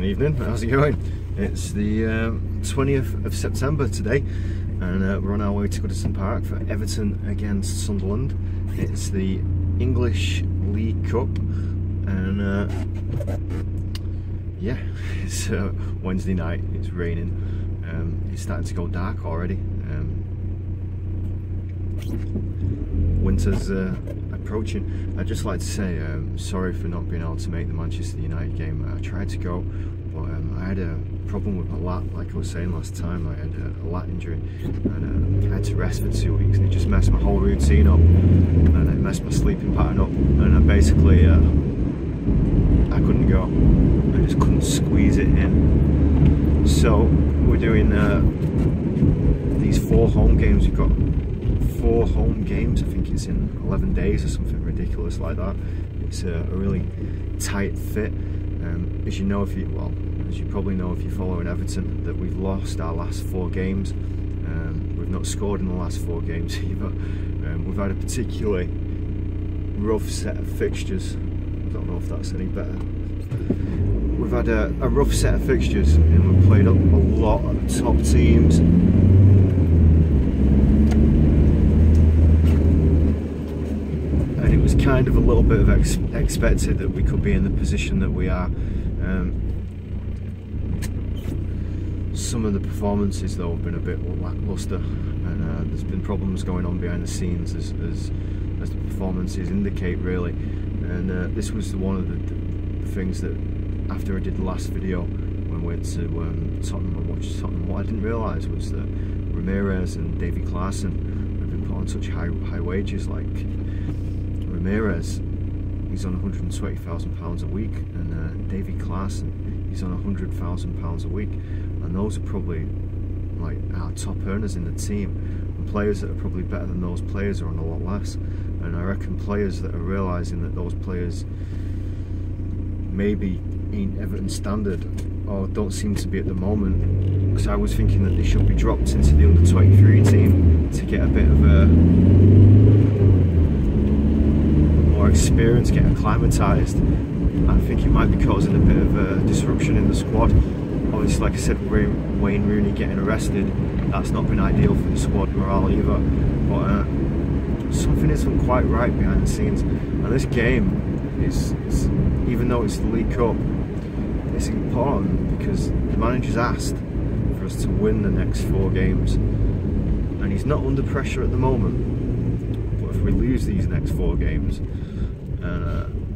Good evening, how's it going? It's the 20th of September today, and we're on our way to Goodison Park for Everton against Sunderland. It's the English League Cup, and yeah, it's Wednesday night, it's raining, it's starting to go dark already. Winter's approaching. I'd just like to say sorry for not being able to make the Manchester United game. I tried to go, but I had a problem with my lat, like I was saying last time. I had a lat injury, and I had to rest for 2 weeks, and it just messed my whole routine up, and it messed my sleeping pattern up, and I basically I couldn't go. I just couldn't squeeze it in. So we're doing these 4 home games. We've got 4 home games, I think it's in 11 days or something ridiculous like that. It's a really tight fit. As you know, as you probably know if you're following Everton, that we've lost our last 4 games. We've not scored in the last 4 games either. We've had a particularly rough set of fixtures. I don't know if that's any better. We've had a rough set of fixtures, and we've played up a lot of the top teams. Kind of a little bit of expected that we could be in the position that we are. Some of the performances though have been a bit lacklustre, and there's been problems going on behind the scenes as the performances indicate, really. And this was one of the things that, after I did the last video when we went to Tottenham and watched Tottenham, what I didn't realise was that Ramirez and Davy Klaassen have been put on such high wages. Like Ramirez, he's on £120,000 a week, and Davy Klaassen, he's on £100,000 a week, and those are probably like our top earners in the team. And players that are probably better than those players are on a lot less. And I reckon players that are realising that those players maybe ain't Everton standard, or don't seem to be at the moment, because I was thinking that they should be dropped into the under-23 team to get a bit of a experience, get acclimatised. I think it might be causing a bit of a disruption in the squad. Obviously, like I said, Wayne Rooney getting arrested, that's not been ideal for the squad morale either, but something isn't quite right behind the scenes. And this game is even though it's the League Cup, it's important because the manager's asked for us to win the next 4 games, and he's not under pressure at the moment. But if we lose these next 4 games,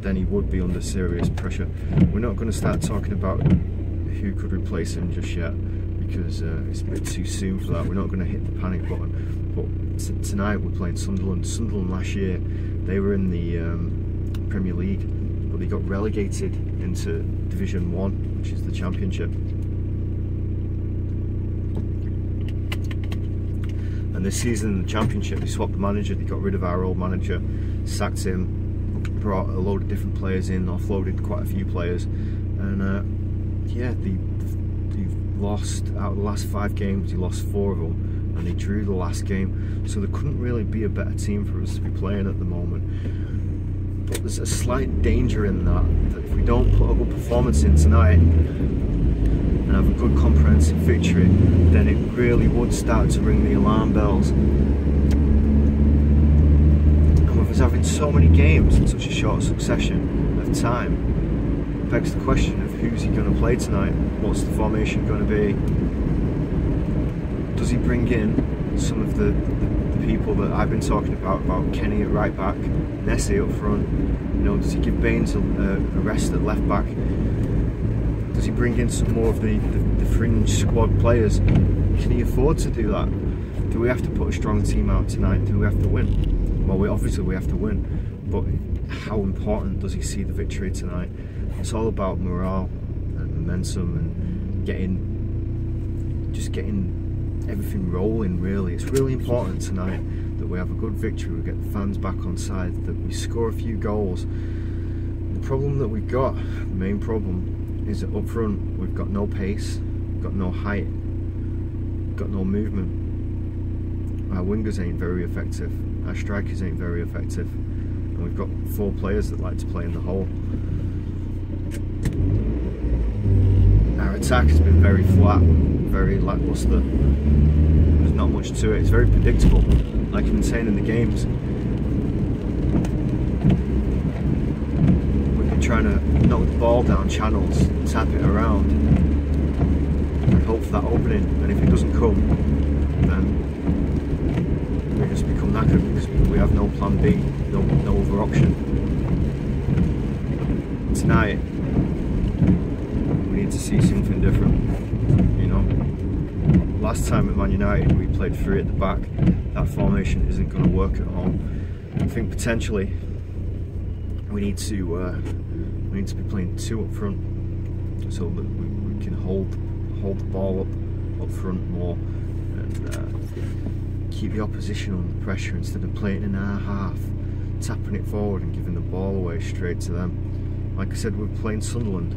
then he would be under serious pressure. We're not going to start talking about who could replace him just yet, because it's a bit too soon for that. We're not going to hit the panic button. But tonight we're playing Sunderland. Sunderland last year, they were in the Premier League, but they got relegated into Division 1, which is the Championship. And this season in the Championship, they swapped the manager. They got rid of our old manager, sacked him, brought a load of different players in, offloaded quite a few players, and yeah, they've lost, out of the last 5 games, they lost 4 of them, and they drew the last game. So there couldn't really be a better team for us to be playing at the moment. But there's a slight danger in that if we don't put a good performance in tonight and have a good comprehensive victory, then it really would start to ring the alarm bells. Having so many games in such a short succession of time begs the question of who's he going to play tonight. What's the formation going to be? Does he bring in some of the people that I've been talking about Kenny at right back, Niasse up front? You know, does he give Baines a rest at left back? Does he bring in some more of the fringe squad players? Can he afford to do that? Do we have to put a strong team out tonight? Do we have to win? Well, obviously we have to win, but how important does he see the victory tonight? It's all about morale and momentum and just getting everything rolling, really. It's really important tonight that we have a good victory, we get the fans back on side, that we score a few goals. The problem that we've got, the main problem, is that up front we've got no pace, we've got no height, we've got no movement. Our wingers ain't very effective, our strikers ain't very effective, and we've got 4 players that like to play in the hole. our attack has been very flat, very lackluster. There's not much to it. It's very predictable, like I've been saying in the games. We've been trying to knock the ball down channels, tap it around, and hope for that opening. And if it doesn't come, then we just become knackered because we have no plan B, no other option. Tonight, we need to see something different, you know. Last time at Man United we played 3 at the back. That formation isn't going to work at home. I think potentially we need to be playing 2 up front so that we can hold the ball up front more and keep the opposition under pressure instead of playing in our half, tapping it forward and giving the ball away straight to them. Like I said, we're playing Sunderland.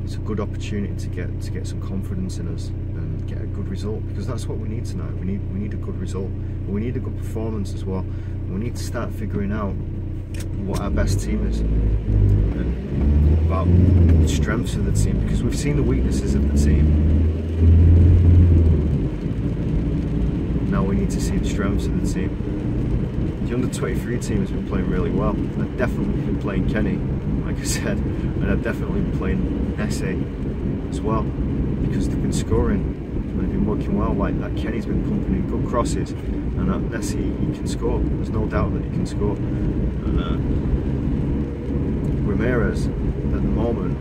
It's a good opportunity to get some confidence in us and get a good result, because that's what we need tonight. We need a good result, but we need a good performance as well. And we need to start figuring out what our best team is and about the strengths of the team, because we've seen the weaknesses of the team. Now we need to see the strengths of the team. The under-23 team has been playing really well. I've definitely been playing Kenny, like I said, and I've definitely been playing Niasse as well, because they've been scoring and they've been working well. Like that, Kenny's been pumping in good crosses, and that Niasse, he can score. There's no doubt that he can score. And Ramirez, at the moment,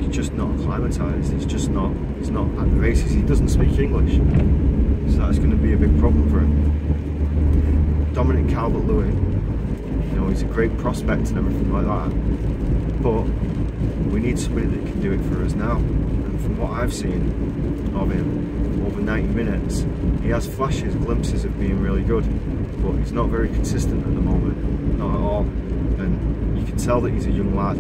he's just not acclimatised. He's not at the races. He doesn't speak English, so that's going to be a big problem for him. Calvert-Lewin, you know, he's a great prospect and everything like that, but we need somebody that can do it for us now. And from what I've seen of him over 90 minutes, he has flashes, glimpses of being really good, but he's not very consistent at the moment, not at all. And you can tell that he's a young lad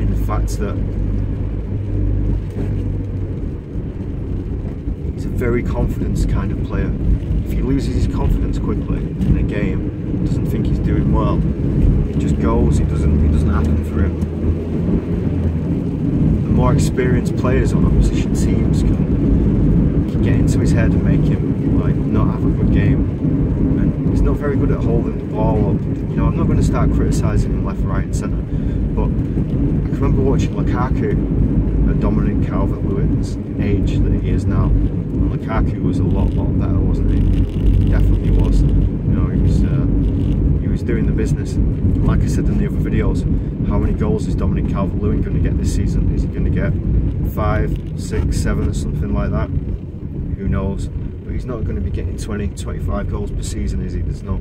in the fact that he's a very confident kind of player. If he loses his confidence quickly in a game, doesn't think he's doing well, it just goes. It doesn't happen for him. The more experienced players on opposition teams can get into his head and make him like not have a good game. And he's not very good at holding the ball up. You know, I'm not going to start criticising him left, right, and centre, but I can remember watching Lukaku at Dominic Calvert-Lewin's age that he is now. And Lukaku was a lot better, wasn't he? He definitely was. You know, he was doing the business. And like I said in the other videos, how many goals is Dominic Calvert-Lewin going to get this season? Is he going to get 5, 6, 7 or something like that? Who knows? But he's not going to be getting 20, 25 goals per season, is he? There's no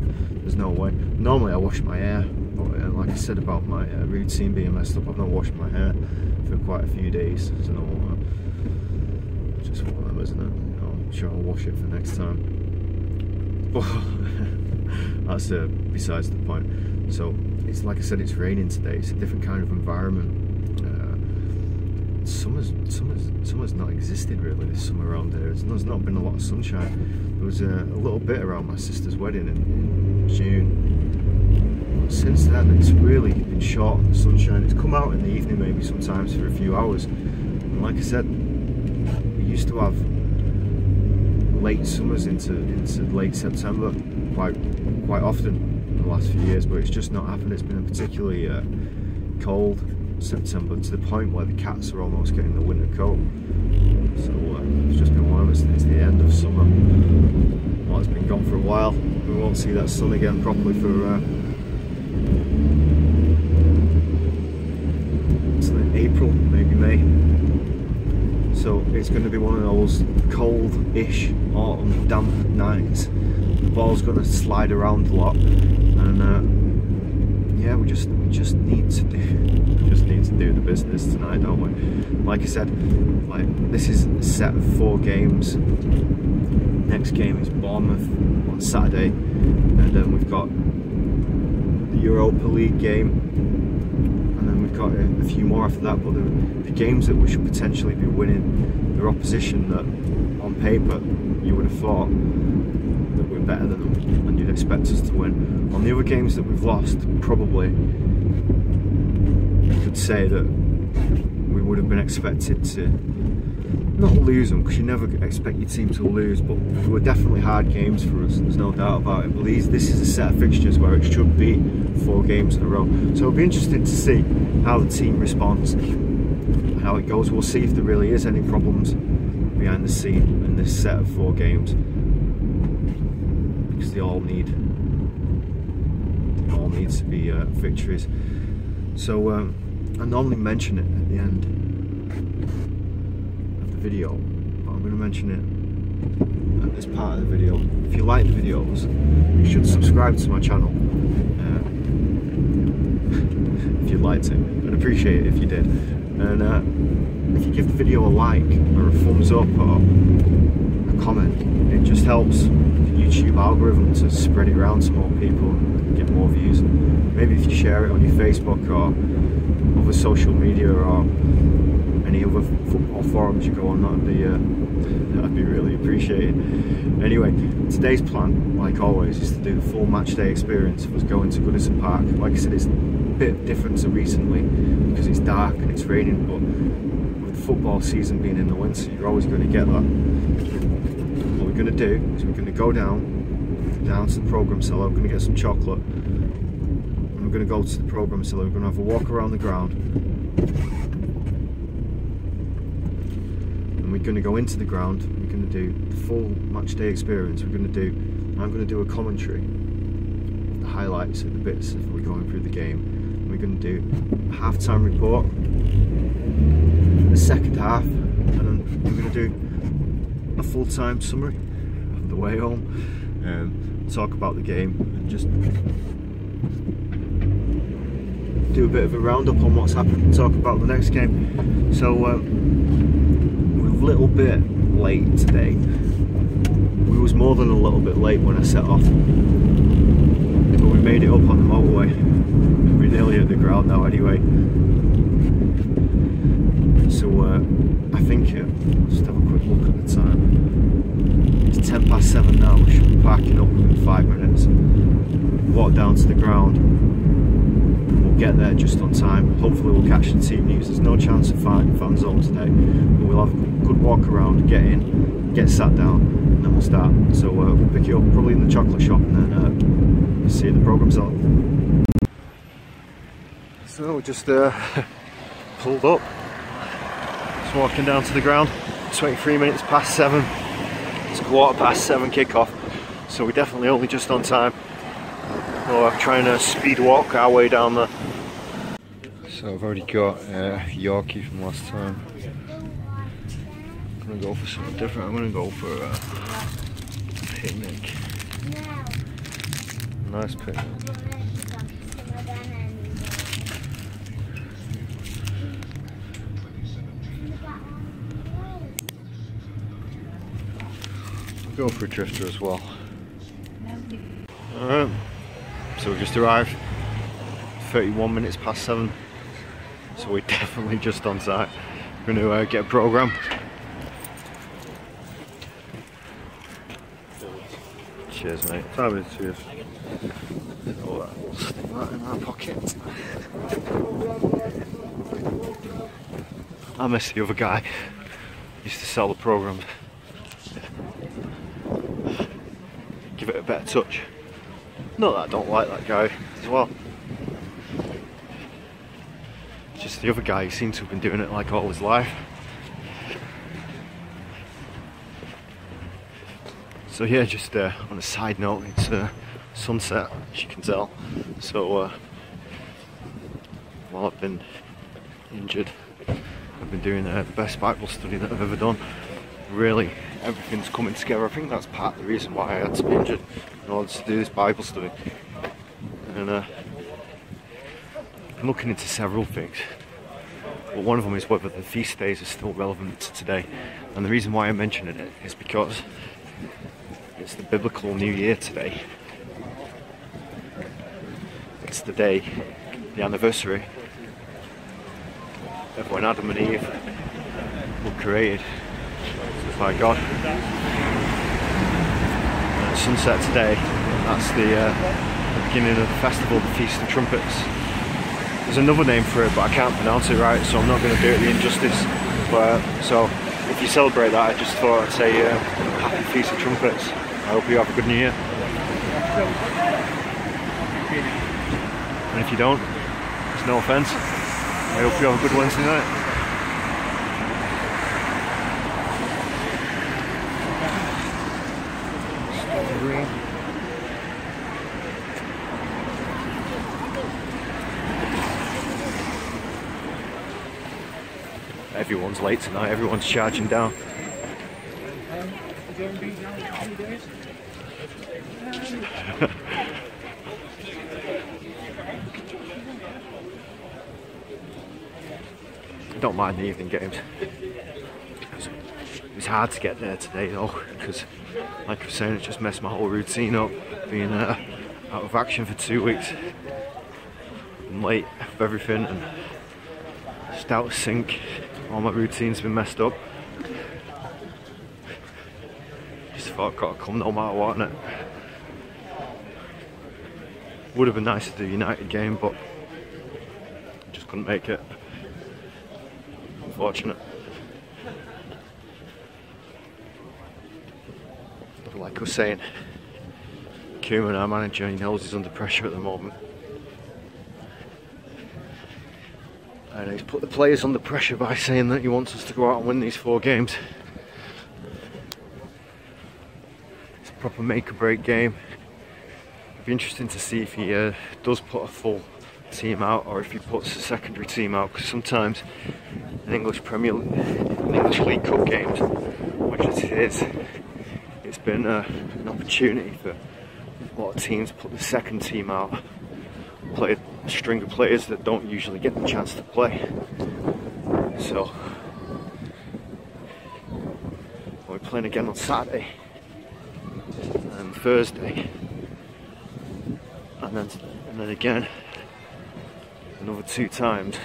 way. Normally I wash my hair, but like I said about my routine being messed up, I've not washed my hair for quite a few days. So just one of them, isn't it? You know, I'm sure I'll wash it for next time. But that's besides the point. So it's like I said, it's raining today. It's a different kind of environment. Summer's not existed really this summer around here. There's not been a lot of sunshine. There was a little bit around my sister's wedding in June. But since then, it's really been short on the sunshine. It's come out in the evening maybe sometimes for a few hours. And like I said, we used to have late summers into late September quite often in the last few years, but it's just not happened. It's been a particularly cold September, to the point where the cats are almost getting the winter coat. So it's just been one of us. It's the end of summer. Well, it's been gone for a while. We won't see that sun again properly for April, maybe May. So it's going to be one of those cold-ish autumn damp nights. The ball's going to slide around a lot, and yeah, we just need to do the business tonight, don't we? Like I said, like this is a set of 4 games. Next game is Bournemouth on Saturday, and then we've got the Europa League game, and then we've got a few more after that. But the games that we should potentially be winning, they're opposition that on paper you would have thought that we're better than them and you'd expect us to win. On the other games that we've lost, probably would say that we would have been expected to not lose them, because you never expect your team to lose, but they were definitely hard games for us, there's no doubt about it. But this is a set of fixtures where it should be 4 games in a row, so it'll be interesting to see how the team responds, how it goes. We'll see if there really is any problems behind the scene in this set of 4 games, because they all need to be victories. So I normally mention it at the end of the video, but I'm going to mention it at this part of the video. If you like the videos, you should subscribe to my channel. If you'd like to, I'd appreciate it if you did. And if you give the video a like or a thumbs up or a comment, it just helps the YouTube algorithm to spread it around to more people and get more views. Maybe if you share it on your Facebook or other social media or any other football forums you go on, that'd be really appreciated. Anyway, today's plan, like always, is to do the full match day experience of us going to Goodison Park. Like I said, it's a bit different to recently because it's dark and it's raining, but with the football season being in the winter, you're always going to get that. What we're going to do is we're going to go down to the programme cellar. We're going to get some chocolate, and we're going to go to the programme cellar. We're going to have a walk around the ground, and we're going to go into the ground. We're going to do the full match day experience. I'm going to do a commentary of the highlights and the bits if we're going through the game. And we're going to do a half-time report, the second half, and then we're going to do a full-time summary of the way home. Talk about the game and just do a bit of a roundup on what's happened and talk about the next game. So we're a little bit late today. We was more than a little bit late when I set off, but we made it up on the motorway. We're nearly at the ground now anyway. So I think let's just have a quick look at the time. It's 7:10 now. We should be parking up in 5 minutes. Walk down to the ground. We'll get there just on time. Hopefully we'll catch the team news. There's no chance of fan zone today, but we'll have a good walk around, get in, get sat down, and then we'll start. So we'll pick you up probably in the chocolate shop, and then see you in the programme cellar. So we just pulled up. Just walking down to the ground. 23 minutes past 7. It's 7:15 kickoff, so we're definitely only just on time. We're trying to speed walk our way down there. So I've already got Yorkie from last time. I'm going to go for something different. I'm going to go for a picnic. Nice picnic. Go for a drifter as well. Alright, so we just arrived 31 minutes past 7, so we're definitely just on site. We're going to get a programme. Cheers mate. Fabulous, cheers. So we'll stick that in our pocket. I miss the other guy who used to sell the programmes. Give it a better touch. Not that I don't like that guy as well. Just the other guy, he seems to have been doing it like all his life. So yeah, just on a side note, it's sunset, as you can tell. So while I've been injured, I've been doing the best Bible study that I've ever done. Really, everything's coming together. I think that's part of the reason why I had to be injured, in order to do this Bible study. And I'm looking into several things, but one of them is whether the feast days are still relevant to today. And the reason why I'm mentioning it is because it's the biblical New Year today. It's the day, the anniversary of when Adam and Eve were created by God. At sunset today, that's the beginning of the festival, the Feast of Trumpets. There's another name for it, but I can't pronounce it right, so I'm not going to do it the injustice. But so if you celebrate that, I just thought I'd say Happy Feast of Trumpets. I hope you have a good New Year. And if you don't, it's no offence. I hope you have a good Wednesday night. Everyone's late tonight, everyone's charging down. I don't mind the evening games. It was hard to get there today though, because like I was saying, it just messed my whole routine up, being out of action for 2 weeks. I'm late with everything and just out of sync. All my routine's been messed up. Just thought I've got to come no matter what, innit? Would have been nice to do the United game, but just couldn't make it. Unfortunate. But like I was saying, Koeman, our manager, he knows he's under pressure at the moment. And he's put the players under pressure by saying that he wants us to go out and win these 4 games. It's a proper make or break game. It'd be interesting to see if he does put a full team out or if he puts a secondary team out, because sometimes in English League Cup games, which it is, it's been an opportunity for a lot of teams to put the second team out, play a string of players that don't usually get the chance to play. So we're playing again on Saturday and Thursday, and then again another 2 times.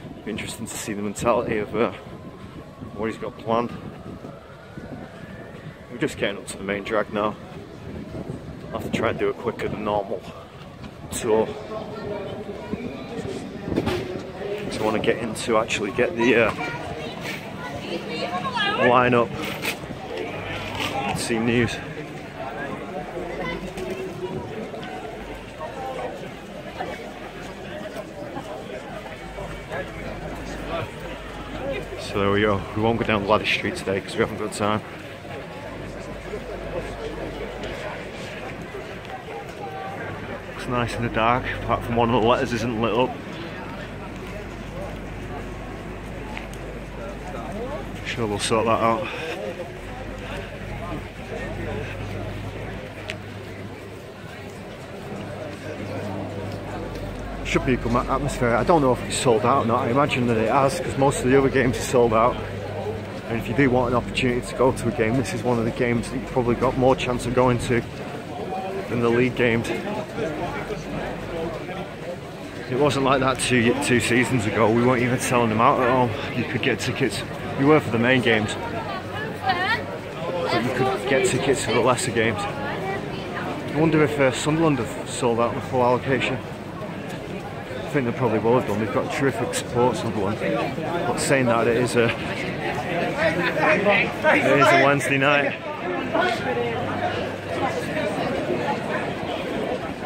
It'll be interesting to see the mentality of what he's got planned. We're just getting up to the main drag now. I'll have to try and do it quicker than normal. So I want to get into actually get the lineup and see news. So there we go. We won't go down Ladder Street today because we haven't got time. Looks nice in the dark, apart from one of the letters isn't lit up. Sure, we'll sort that out. Should be a good atmosphere. I don't know if it's sold out or not. I imagine that it has, because most of the other games are sold out. And if you do want an opportunity to go to a game, this is one of the games that you've probably got more chance of going to than the league games. It wasn't like that two seasons ago. We weren't even selling them out at all. You could get tickets. We were for the main games, but you could get tickets for the lesser games. I wonder if Sunderland have sold out the full allocation. I think they probably will have done. They've got terrific support, Sunderland. But saying that, it is a Wednesday night.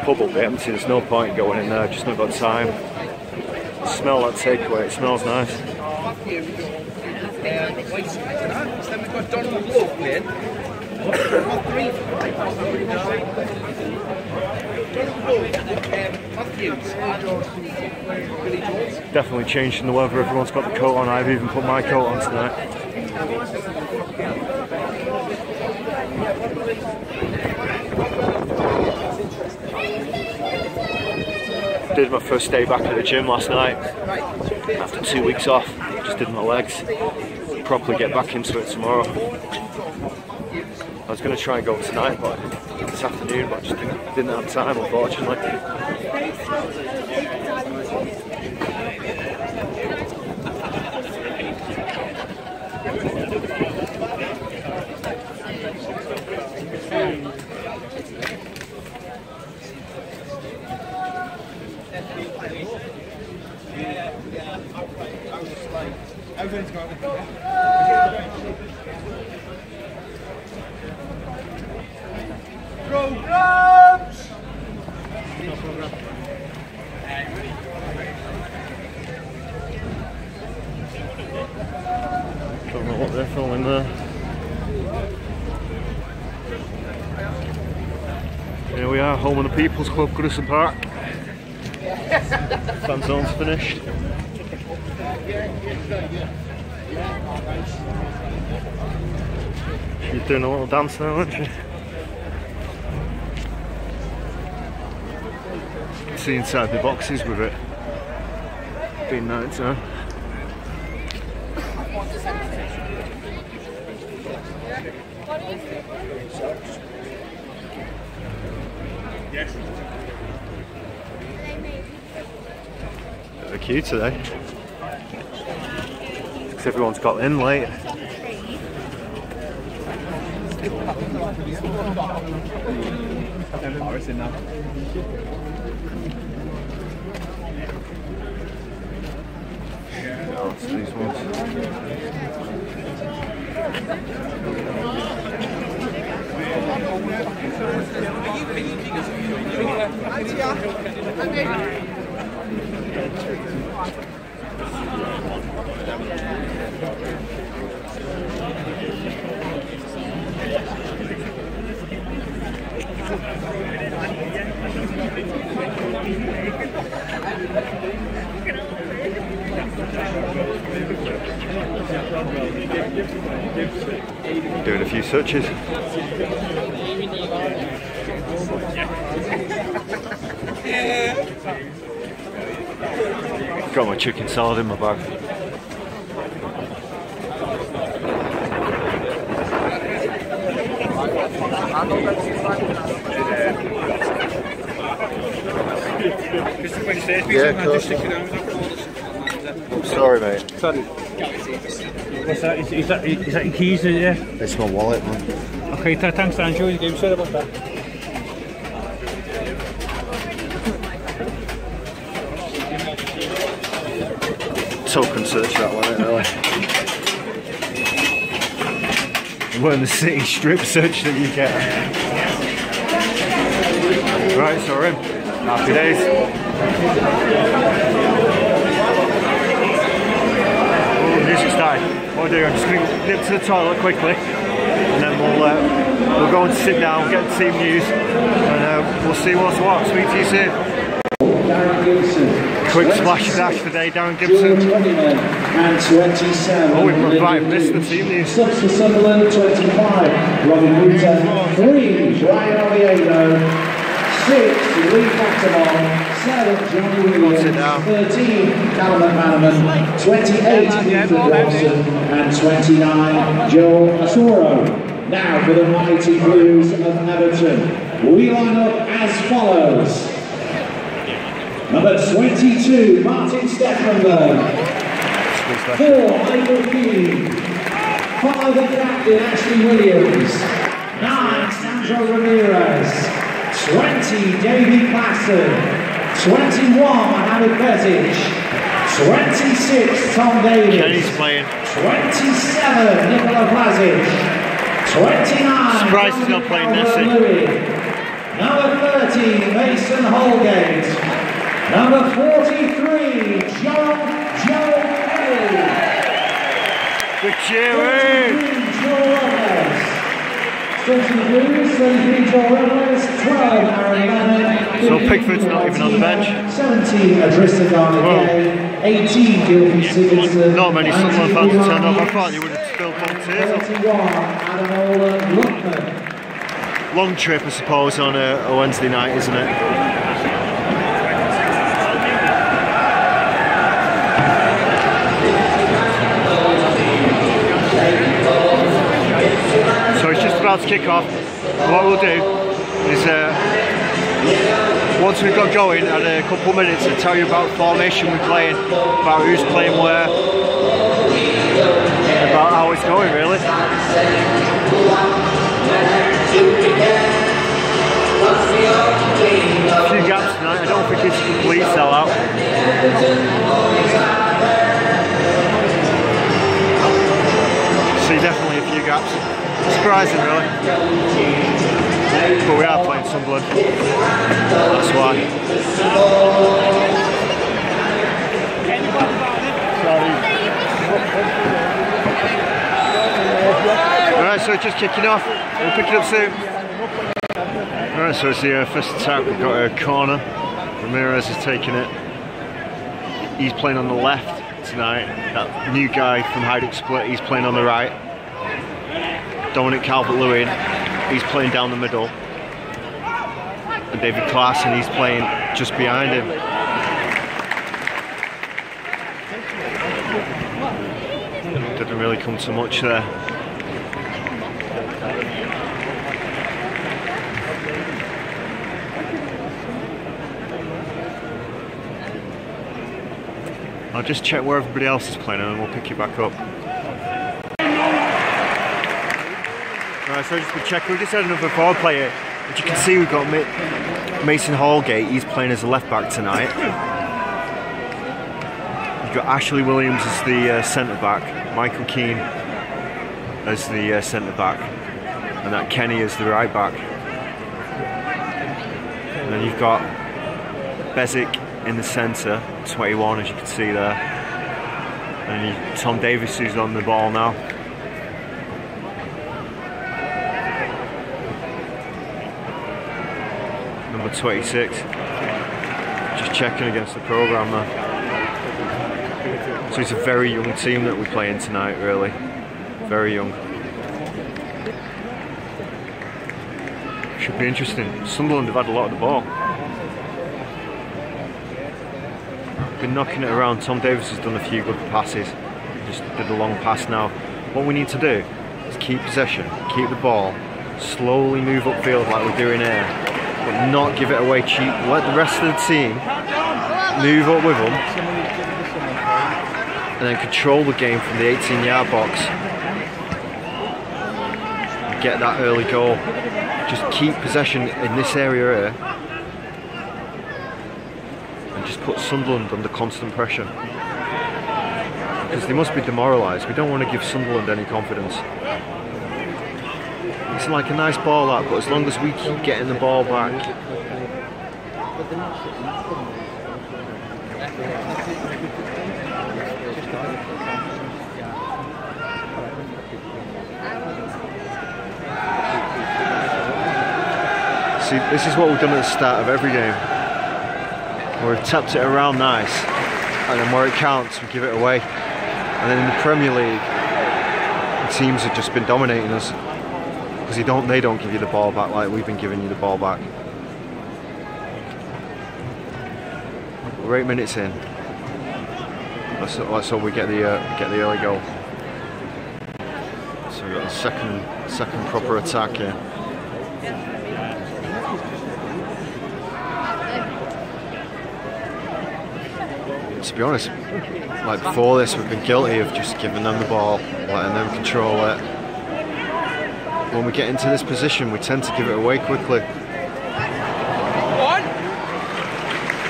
Pub will be empty. There's no point in going in there. Just not got time. Smell that takeaway. It smells nice. Definitely changing the weather. Everyone's got the coat on. I've even put my coat on tonight. Did my first day back at the gym last night after 2 weeks off. Just did my legs. Properly get back into it tomorrow. I was going to try and go tonight, but this afternoon, but I just didn't have time, unfortunately. Everton's got it. Programs! No program. Don't know what they're filming there. Here we are, home of the People's Club, Goodison Park. Fan zone's finished. She's doing a little dance now, isn't she? See inside the boxes with it. Been night time. Bit of a queue today. Because everyone's got in late. Oh, it's these ones. Doing a few searches. Got my chicken salad in my bag. Yeah, of course. Sorry, mate. Sorry. What's that? Is that your keys, is it? Yeah? It's my wallet, man. Okay, thanks, Andrew. You gave me sorry about that. Token search that one, ain't really. It weren't the city strip search that you get. Right, so we're in. Happy days. Oh, the music started. What I'll do, I'm just going to nip to the toilet quickly, and then we'll go and sit down, get the team news, and we'll see what's what. Speak to you soon. Quick splash dash today, Darren Gibson. And 27. Oh, we've right, missed the team news. Subs for Sunderland, 25. Robin Wooten, 3. Brian Oviedo, 6. Lee Fatimon, 7. Johnny Williams, 13. Calvert-Lewin, 28. Ethan Dawson, and 29. Joel Asoro. Now for the mighty Blues of Everton. We line up as follows. Number 22, Martin Steffenberg. 4, Michael Keane. 5, the captain, Ashley Williams. 9, Sandro Ramirez. 20, Davy Classen. 21, Mohamed Bezic. 26, Tom Davis. Kenny's playing. 27, Nikola Vlasic. 29, Surprised he's not playing Niasse. Number 30, Mason Holgate. Number 43, Joe Kelly. Good cheering. 23, Joe Robles. 12, Aaron Lennon. So Pickford's not even on the bench. 17, Adrissa Garnagay. 18, Gilby Sigurdsson. Not many Sunderland fans have turned up. I thought you would have spilled volunteers. 21, Adamola Luckman. Long trip, I suppose, on a Wednesday night, isn't it? So it's just about to kick off. What we'll do is, once we've got going, at a couple of minutes, I'll tell you about the formation we're playing, about who's playing where, about how it's going, really. A few gaps tonight. I don't think it's a complete sellout. Surprising, really. But we are playing Sunderland. That's why. Alright, so it's just kicking off. We'll pick it up soon. Alright, so it's the first attack. We've got a corner. Ramirez is taking it. He's playing on the left tonight. That new guy from Hajduk Split, he's playing on the right. Dominic Calvert-Lewin, he's playing down the middle. And David Klaassen, he's playing just behind him. Didn't really come to much there. I'll just check where everybody else is playing and then we'll pick you back up. Right, so just to check, we just had another forward player. As you can see, we've got Mason Hallgate, he's playing as a left back tonight. You've got Ashley Williams as the centre back, Michael Keane as the centre back, and that Kenny as the right back. And then you've got Bezic in the centre, 21 as you can see there. And Tom Davis who's on the ball now. Number 26. Just checking against the programme there. So it's a very young team that we're playing tonight, really. Very young. Should be interesting. Sunderland have had a lot of the ball. Been knocking it around. Tom Davis has done a few good passes. Just did a long pass now. What we need to do is keep possession, keep the ball, slowly move upfield like we're doing here, but not give it away cheap. Let the rest of the team move up with them and then control the game from the 18-yard box and get that early goal. Just keep possession in this area here and just put Sunderland under constant pressure, because they must be demoralised. We don't want to give Sunderland any confidence. It's like a nice ball that, but as long as we keep getting the ball back. See, this is what we've done at the start of every game. We've tapped it around nice, and then where it counts, we give it away. And then in the Premier League, the teams have just been dominating us, because they don't give you the ball back like we've been giving you the ball back. We're 8 minutes in. Let's hope we get the early goal. So we've got the second proper attack here. To be honest, like before this, we've been guilty of just giving them the ball, letting them control it. When we get into this position, we tend to give it away quickly.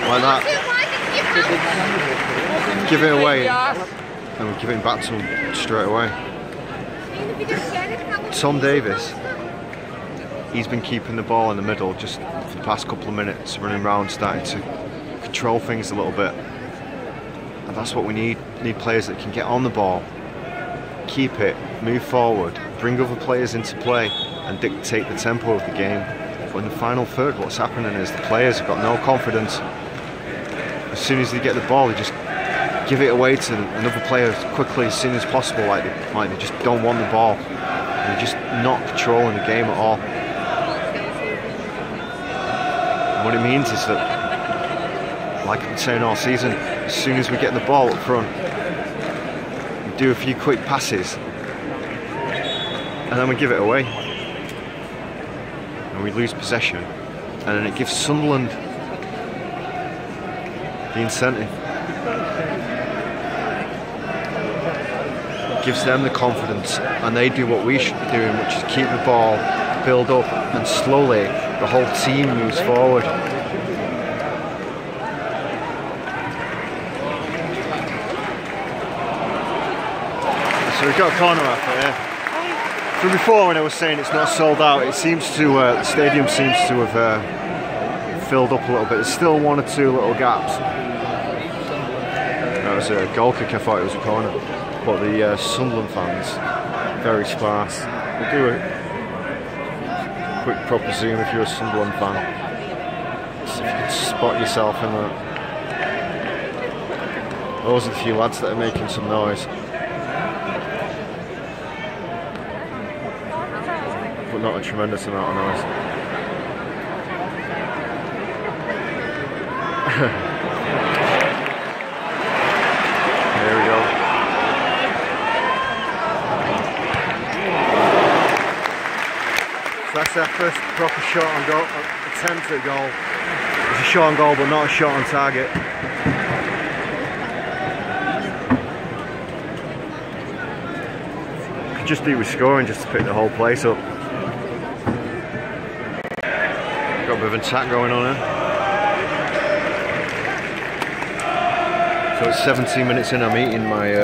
Like that. Give it away, and we give it back to them straight away. Tom Davis, he's been keeping the ball in the middle just for the past couple of minutes, running around, starting to control things a little bit. And that's what we need. We need players that can get on the ball, keep it, move forward, bring other players into play and dictate the tempo of the game. But in the final third, what's happening is the players have got no confidence. As soon as they get the ball, they just give it away to another player quickly as soon as possible, like they just don't want the ball. And they're just not controlling the game at all. And what it means is that, like I've been saying all season, as soon as we get the ball up front, we do a few quick passes, and then we give it away, and we lose possession, and then it gives Sunderland the incentive. It gives them the confidence, and they do what we should be doing, which is keep the ball, build up, and slowly the whole team moves forward. So we've got a corner after here. From before, when I was saying it's not sold out, it seems to, the stadium seems to have filled up a little bit. There's still one or two little gaps. That was a goal kick, I thought it was a corner. But the Sunderland fans, very sparse. We'll do a quick proper zoom if you're a Sunderland fan. See if you can spot yourself in that. Those are the few lads that are making some noise. But not a tremendous amount of noise. There we go. So that's our first proper shot on goal, attempt at goal. It's a shot on goal, but not a shot on target. Could just do with scoring just to pick the whole place up. Got a bit of an attack going on here. So it's 17 minutes in, I'm eating my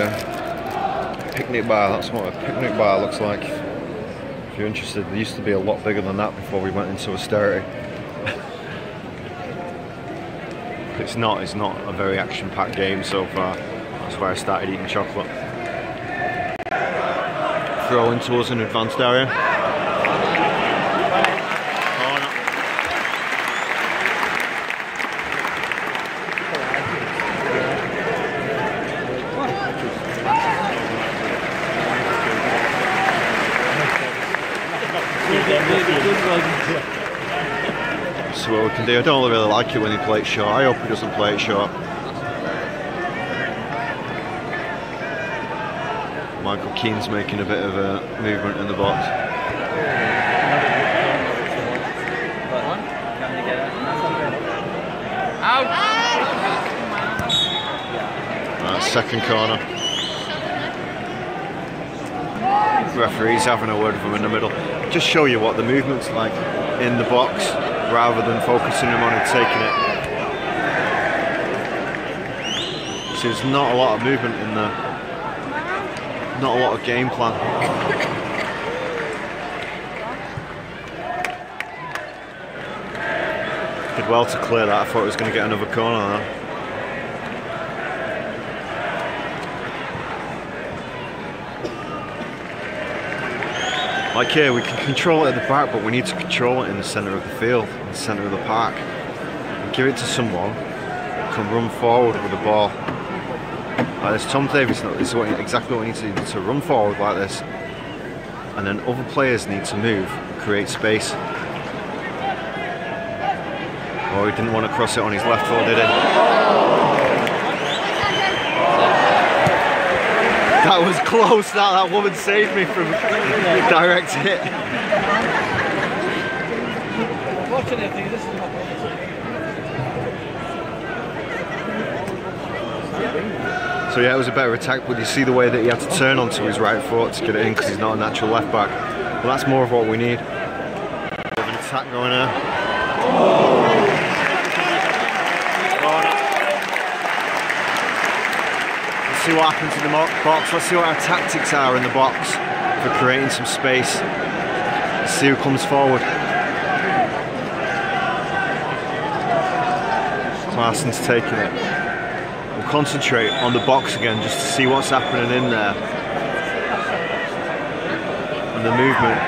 picnic bar. That's what a picnic bar looks like. If you're interested, they used to be a lot bigger than that before we went into austerity. It's not a very action-packed game so far. That's why I started eating chocolate. Throw in towards an advanced area. So what we can do, I don't really like it when he plays short. I hope he doesn't play it short. Michael Keane's making a bit of a movement in the box. Second corner. Referee's having a word with him in the middle. Just show you what the movement's like in the box rather than focusing him on and taking it. So there's not a lot of movement in there. Not a lot of game plan. Did well to clear that. I thought he was going to get another corner there. Like here, we can control it at the back, but we need to control it in the centre of the field, in the centre of the park. And give it to someone who can run forward with the ball. Like this, Tom Davies, this is exactly what we need to do, to run forward like this. And then other players need to move, create space. Oh, he didn't want to cross it on his left foot, did he? That was close, that woman saved me from a direct hit. So yeah, it was a better attack, but you see the way that he had to turn onto his right foot to get it in because he's not a natural left back. Well, that's more of what we need. Bit of an attack going there. See what happens in the box. Let's see what our tactics are in the box for creating some space. Let's see who comes forward. Claessen's taking it. We'll concentrate on the box again just to see what's happening in there. And the movement.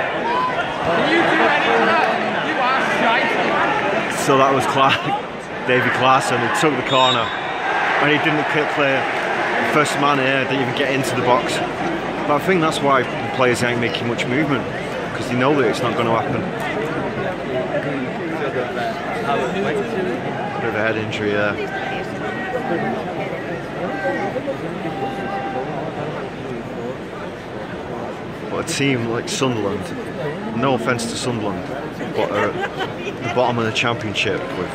So that was David Claessen who took the corner and he didn't clear. The first man here didn't even get into the box. But I think that's why the players ain't making much movement, because they know that it's not going to happen. Bit of a head injury there. But a team like Sunderland, no offence to Sunderland, but are at the bottom of the championship with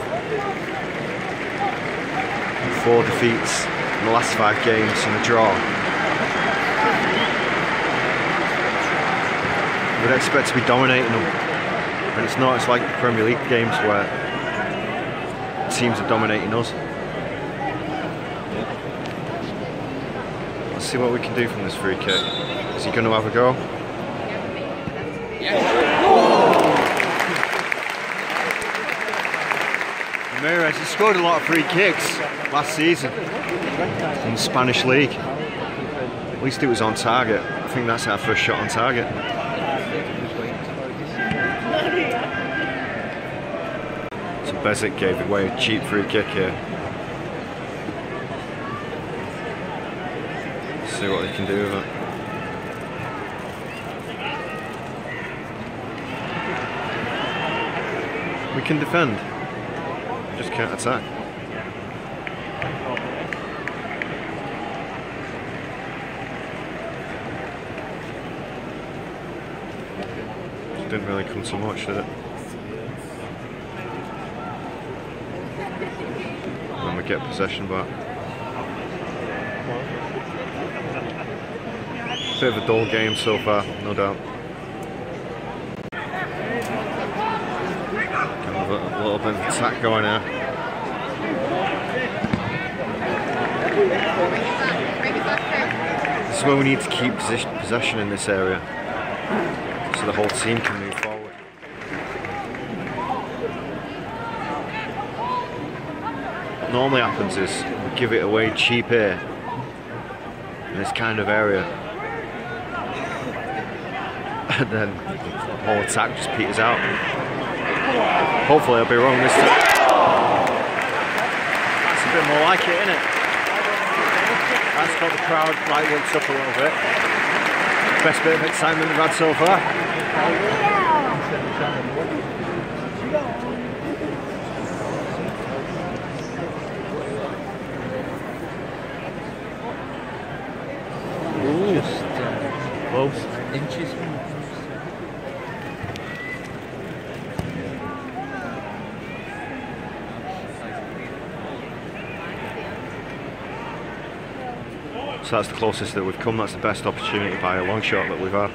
4 defeats in the last 5 games and a draw. We'd expect to be dominating them, and it's not. It's like the Premier League games where teams are dominating us. Let's see what we can do from this free kick. Is he going to have a go? Ramirez, he scored a lot of free kicks last season in the Spanish league. At least it was on target. I think that's our first shot on target. So Bezic gave away a cheap free kick here. See what they can do with it. We can defend, just can't attack. It didn't really come to much, did it? And then we get possession back. Bit of a dull game so far, no doubt. A little bit of attack going here. This is where we need to keep possession in this area, so the whole team can move forward. What normally happens is we give it away cheap here in this kind of area, and then the whole attack just peters out. Hopefully I'll be wrong this time. That's a bit more like it, isn't it? That's got the crowd lighting up a little bit. Best bit of excitement we've had so far. Ooh. Just close inches from the post. So that's the closest that we've come. That's the best opportunity by a long shot that we've had.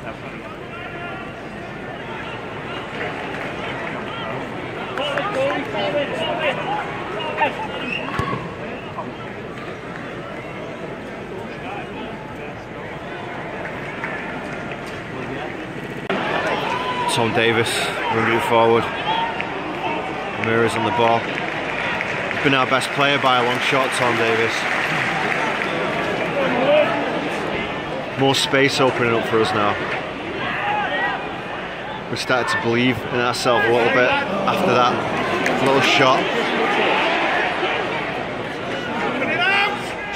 Tom Davis moving forward. Ramirez on the ball. He's been our best player by a long shot, Tom Davis. More space opening up for us now. We've started to believe in ourselves a little bit after that little shot.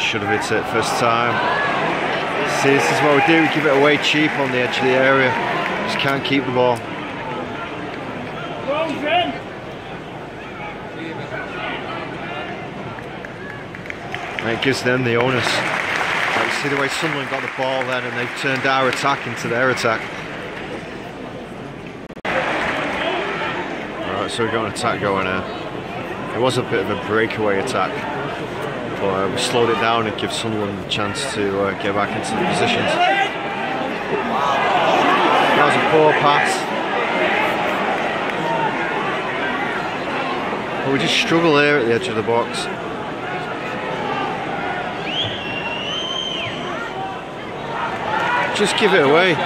Should have hit it first time. See, this is what we do, we give it away cheap on the edge of the area. Just can't keep the ball. And it gives them the onus. See the way Sunderland got the ball then, and they've turned our attack into their attack. Alright, so we've got an attack going here. It was a bit of a breakaway attack, but we slowed it down and give Sunderland a chance to get back into the positions. That was a poor pass. But we just struggle here at the edge of the box. Just give it away.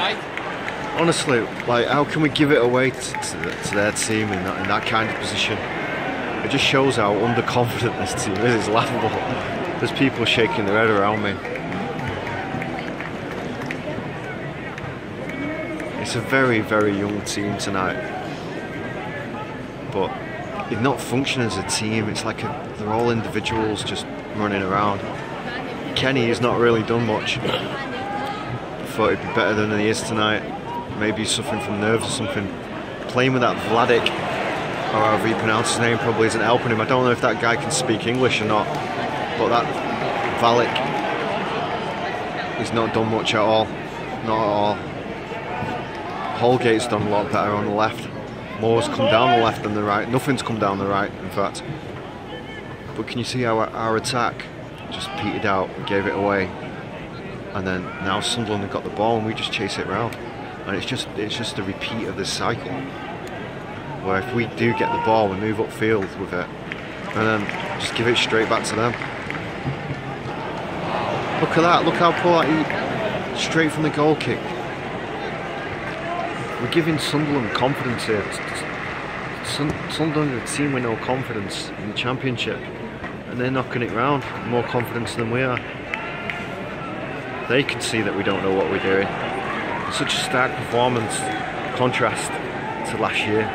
Honestly, like, how can we give it away to their team in that kind of position? It just shows how underconfident this team is. It's laughable. There's people shaking their head around me. It's a very, very young team tonight, but they're not functioning as a team. It's like they're all individuals just running around. Kenny has not really done much. Thought he'd be better than he is tonight. Maybe he's suffering from nerves or something. Playing with that Vladik, or however you pronounce his name, probably isn't helping him. I don't know if that guy can speak English or not, but that Vladik, he's not done much at all. Not at all. Holgate's done a lot better on the left. More's come down the left than the right. Nothing's come down the right, in fact. But can you see how our attack just petered out, gave it away? And then now Sunderland have got the ball and we just chase it round, and it's just a repeat of this cycle where if we do get the ball we move upfield with it and then just give it straight back to them. Look at that, look how poor that straight from the goal kick. We're giving Sunderland confidence here Sunderland are a team with no confidence in the Championship, and they're knocking it round, more confidence than we are. They can see that we don't know what we're doing. It's such a stark performance, contrast to last year.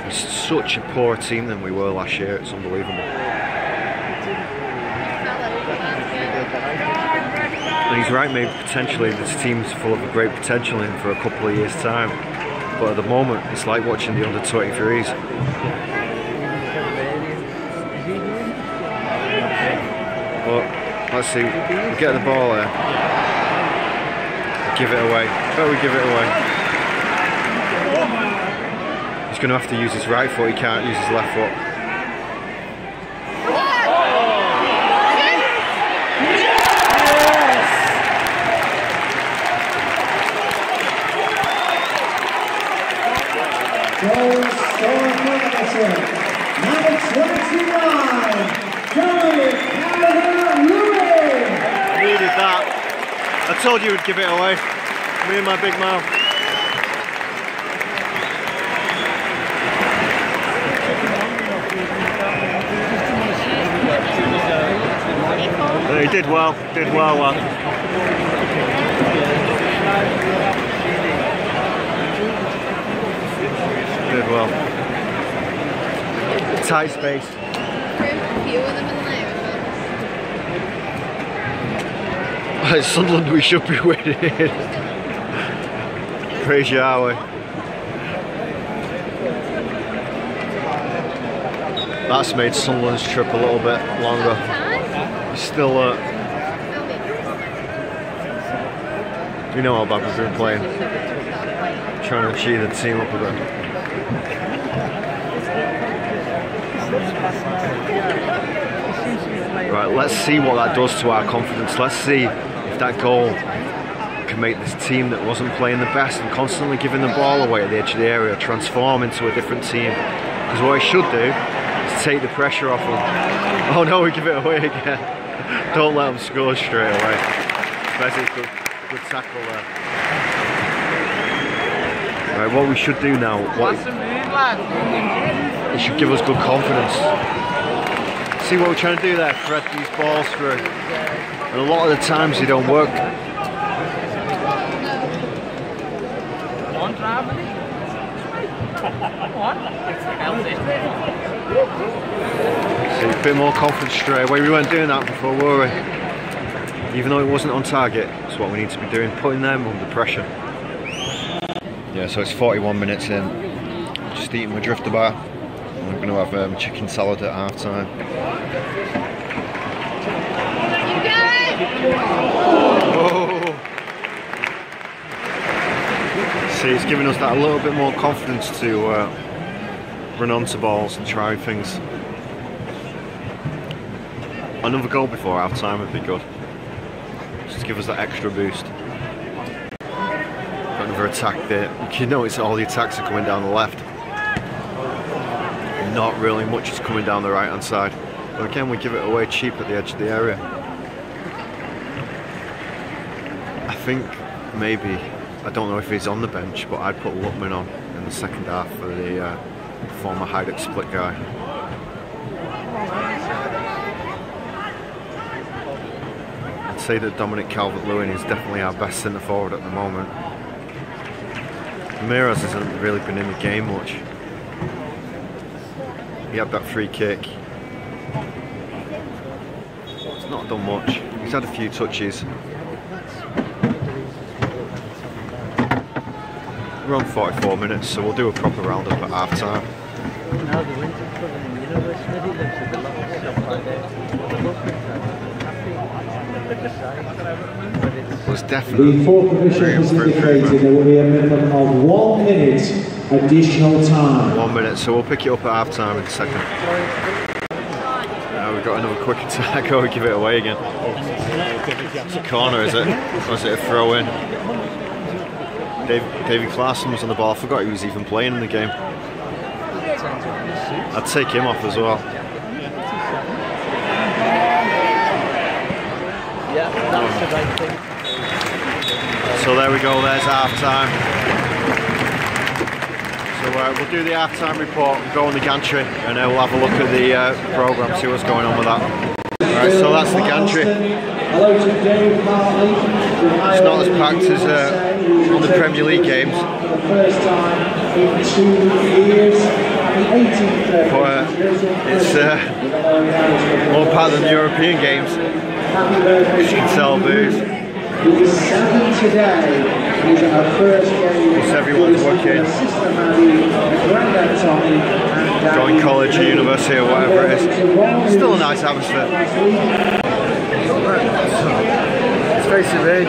We're such a poorer team than we were last year, it's unbelievable. And he's right, maybe potentially this team's full of a great potential in for a couple of years' time. But at the moment, it's like watching the under-23s. But let's see, we get the ball there. Give it away. Better we give it away. He's going to have to use his right foot, he can't use his left foot. Goal scorer for Everton, number 29, Calvert-Lewin. I needed that. I told you we'd give it away. Me and my big mouth. He did well, lad. Did well. Tight space. At Sunderland we should be winning. Crazy, are we? That's made Sunderland's trip a little bit longer. Still, you know how bad we've been playing. Trying to cheer the team up a bit. Right, let's see what that does to our confidence. Let's see if that goal can make this team that wasn't playing the best and constantly giving the ball away at the edge of the area transform into a different team. Because what it should do is take the pressure off them. Oh no, we give it away again. Don't let them score straight away. Basically, good tackle there. Right, what we should do now, it should give us good confidence. See what we're trying to do there, thread these balls through. And a lot of the times they don't work. See, a bit more confidence straight away. We weren't doing that before, were we? Even though it wasn't on target, it's what we need to be doing, putting them under pressure. Yeah, so it's 41 minutes in. Just eating my drifter bar. We're going to have chicken salad at half time. Oh. See, it's giving us that a little bit more confidence to run onto balls and try things. Another goal before half time would be good. Just to give us that extra boost. Another attack there. You notice all the attacks are coming down the left. Not really much is coming down the right hand side. But again, we give it away cheap at the edge of the area. I think maybe, I don't know if he's on the bench, but I'd put Lookman on in the second half for the former Hajduk split guy. I'd say that Dominic Calvert-Lewin is definitely our best centre forward at the moment. Niasse hasn't really been in the game much. He had that free kick. It's not done much. He's had a few touches. We're on 44 minutes, so we'll do a proper roundup at half time. Well, it's definitely The fourth official has indicated there will be a minimum of 1 minute additional time. 1 minute, so we'll pick it up at half time in a second. We've got another quick attack. Oh, we give it away again. It's a corner, is it? Or is it a throw in? David Clarkson was on the ball. I forgot he was even playing in the game. I'd take him off as well. Yeah, that's the right thing. So there we go, there's half time. So we'll do the half-time report, go on the gantry, and then we'll have a look at the programme, see what's going on with that. Alright, so that's the gantry. It's not as packed as on the Premier League games. But it's more packed than the European games. As you can tell, booze. Plus everyone's working, going college or university or whatever it is. Still a nice atmosphere. It's facing me,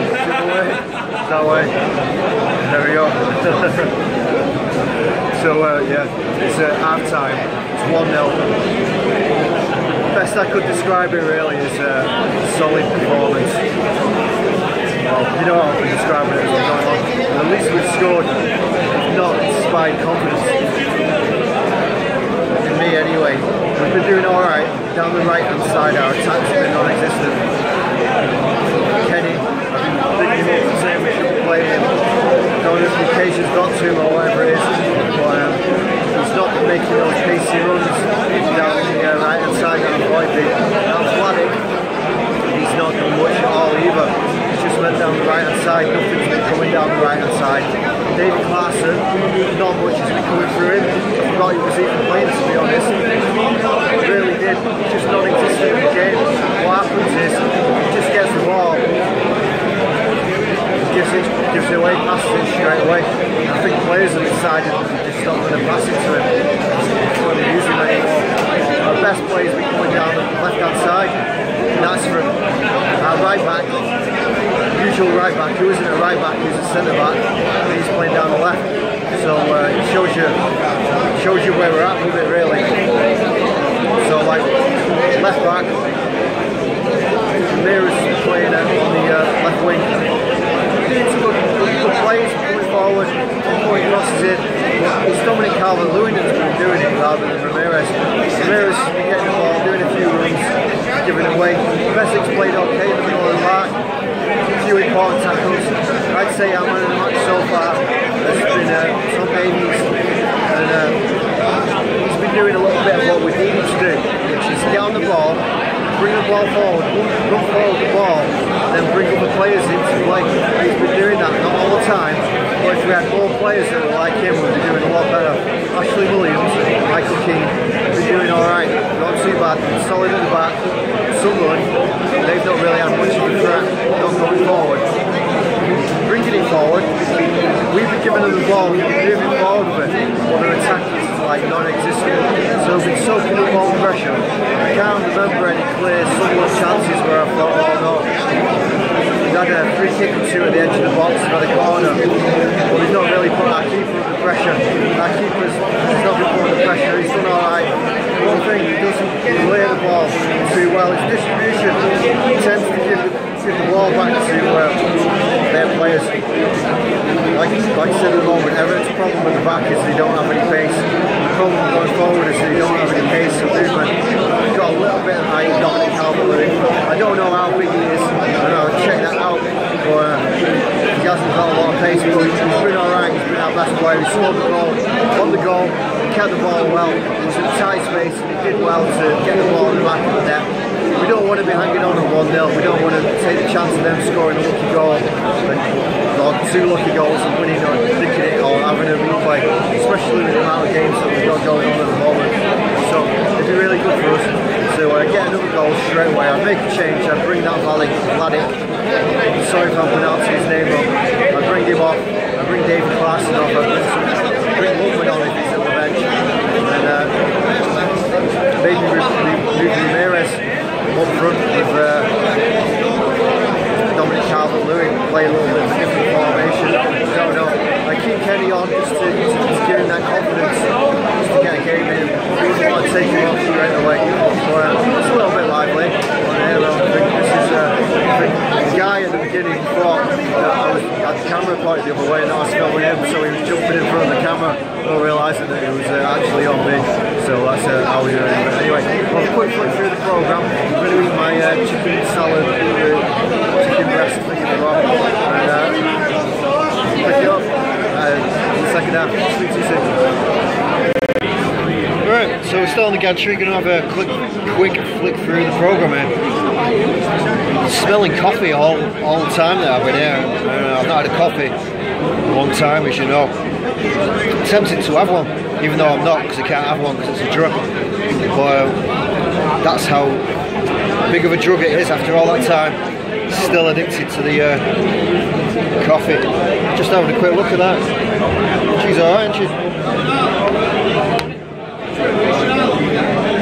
that way. There we go. So yeah, it's half time. It's 1-0. Best I could describe it really is a solid performance. Well, you know how I've been describing it as we're going on. At least we've scored, if not inspired confidence. In me anyway. We've been doing alright. Down the right hand side our attacks have been non-existent. Kenny, I've been thinking him up and saying we should play him. Don't know if the occasion's got to him or whatever it is. But he's not making those pacey runs down the right hand side that avoid the athletic. He's not done much at all either. Just went down the right hand side, nothing's been coming down the right hand side. David Clarkson, not much has been coming through him. I thought he was even playing, to be honest. He really did, just non-existent in the game. What happens is, he just gets the ball, gives it away, passes it straight away. I think players have decided they're just not going to pass it to him. That's what they're using anymore. Our best player's been coming down the left hand side. That's for our right back. Usual right back, who isn't a right back, who's a centre back, and he's playing down the left. So it shows you where we're at with it really. So like left back, Mira's playing on the left wing. It's good plays coming forward, point crosses in. It's Dominic Calvert-Lewin that's been doing it rather than Ramirez. Ramirez has been getting the ball, doing a few runs, giving it away. Bessic's played okay in the middle of the park. A few important tackles. I'd say our man of the match so far has been Tom Davies, and he's been doing a little bit of what we need him to do, which is get on the ball, bring the ball forward, run forward the ball, and then bring other players into play. He's been doing that, not all the time, but if we had more players that were like him, we'd be doing a lot better. Ashley Williams, Michael Keane, have been doing alright, not too bad, solid at the back. Sunderland, they've not really had much of a threat, not going forward. Bringing it forward, we've been giving them the ball, we've been moving forward with it, but their attack is like non-existent. So we've been soaking up all the pressure. I can't remember any clear Sunderland chances where I thought, oh no. We've had a free kick or two at the edge of the box by the corner, but we've not really put our keeper under pressure. Our keeper's not been put under pressure, he's done alright. One thing, he doesn't clear the ball too well. His distribution tends to give the ball back to their players. Like I said at the moment, Everton's problem with the back is they don't have any pace. The problem going forward is they don't have any pace or movement. He's got a little bit of height, Dominic Calvert-Lewin. I don't know how big he is, I'll check that out, but he hasn't got a lot of pace, but he's been alright, he's been our best player. He scored the goal, won the goal, he kept the ball well, he was in a tight space and he did well to get the ball in the back of the net. We don't want to be hanging on at 1-0, we don't want to take the chance of them scoring a lucky goal, or two lucky goals and winning or nicking it or having a replay, especially with the amount of games that we've got going on at the moment. So it'd be really good for us to get another goal straight away. I'd make a change, I'd bring that Vladic, sorry if I'm pronouncing his name wrong, I'd bring him off, I'd bring David Clarkson off, I'd bring Woodman on if he's at the bench, and maybe Ramirez up front with Dominic Calvert-Lewin, play a little bit of a different formation. I don't know. I keep Kenny on just to give him that confidence, just to get a game in. I don't want to take him off straight away. But it's a little bit lively. I think this is the guy at the beginning thought that I had the camera pointed the other way and I was filming him, so he was jumping in front of the camera, not realising that it was actually on me. So that's how we do it. But anyway, I'll quick flick through the programme. I'm going to eat my chicken salad, chicken breast thing in the rock, and pick it up in the second half. Speak to you soon. So we're still on the gantry, going to have a quick flick through the programme here. Smelling coffee all the time that I've been here. I've not had a coffee in a long time, as you know. I'm tempted to have one, even though I'm not, because I can't have one because it's a drug. But that's how big of a drug it is after all that time. Still addicted to the coffee. Just having a quick look at that. She's alright, isn't she?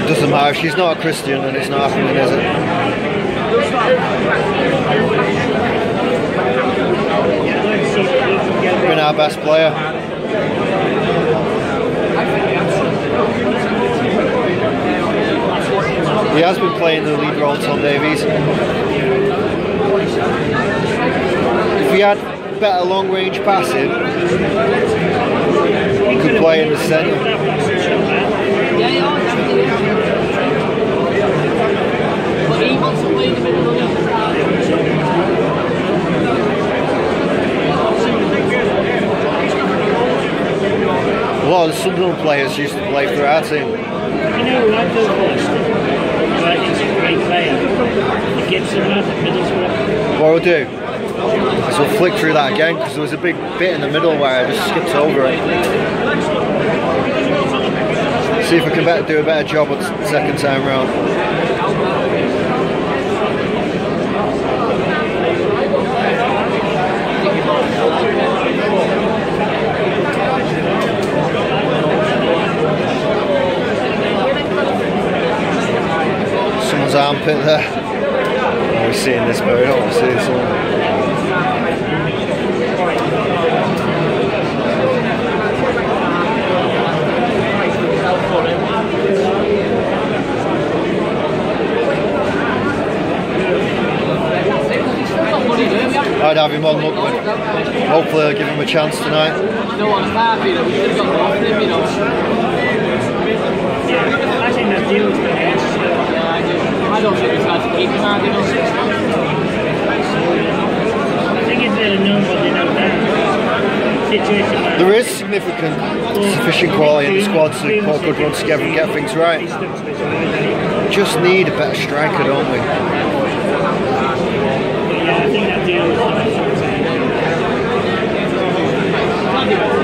Doesn't matter, if she's not a Christian and it's not happening, is it? Been our best player. He has been playing the lead role, Tom Davies. If he had better long range passing, he could play in the centre. But he wants to play in the middle of the A lot of the Sunderland players used to play for our team. You know, like those boys, he's a great player. The Gibson lad at Middlesbrough. What we'll do is we'll flick through that again, because there was a big bit in the middle where I just skipped over it. See if I can do a better job the second time round. Someone's armpit there. We're seeing this very obviously. I'd have him on, look, but hopefully I'll give him a chance tonight. I think that deal is going to I don't think it's hard to keep him out, you know. I think it's really known what they know now. There is sufficient quality in the squad to put a good run together and get things right. Just need a better striker, don't we? Yeah, I think that deal is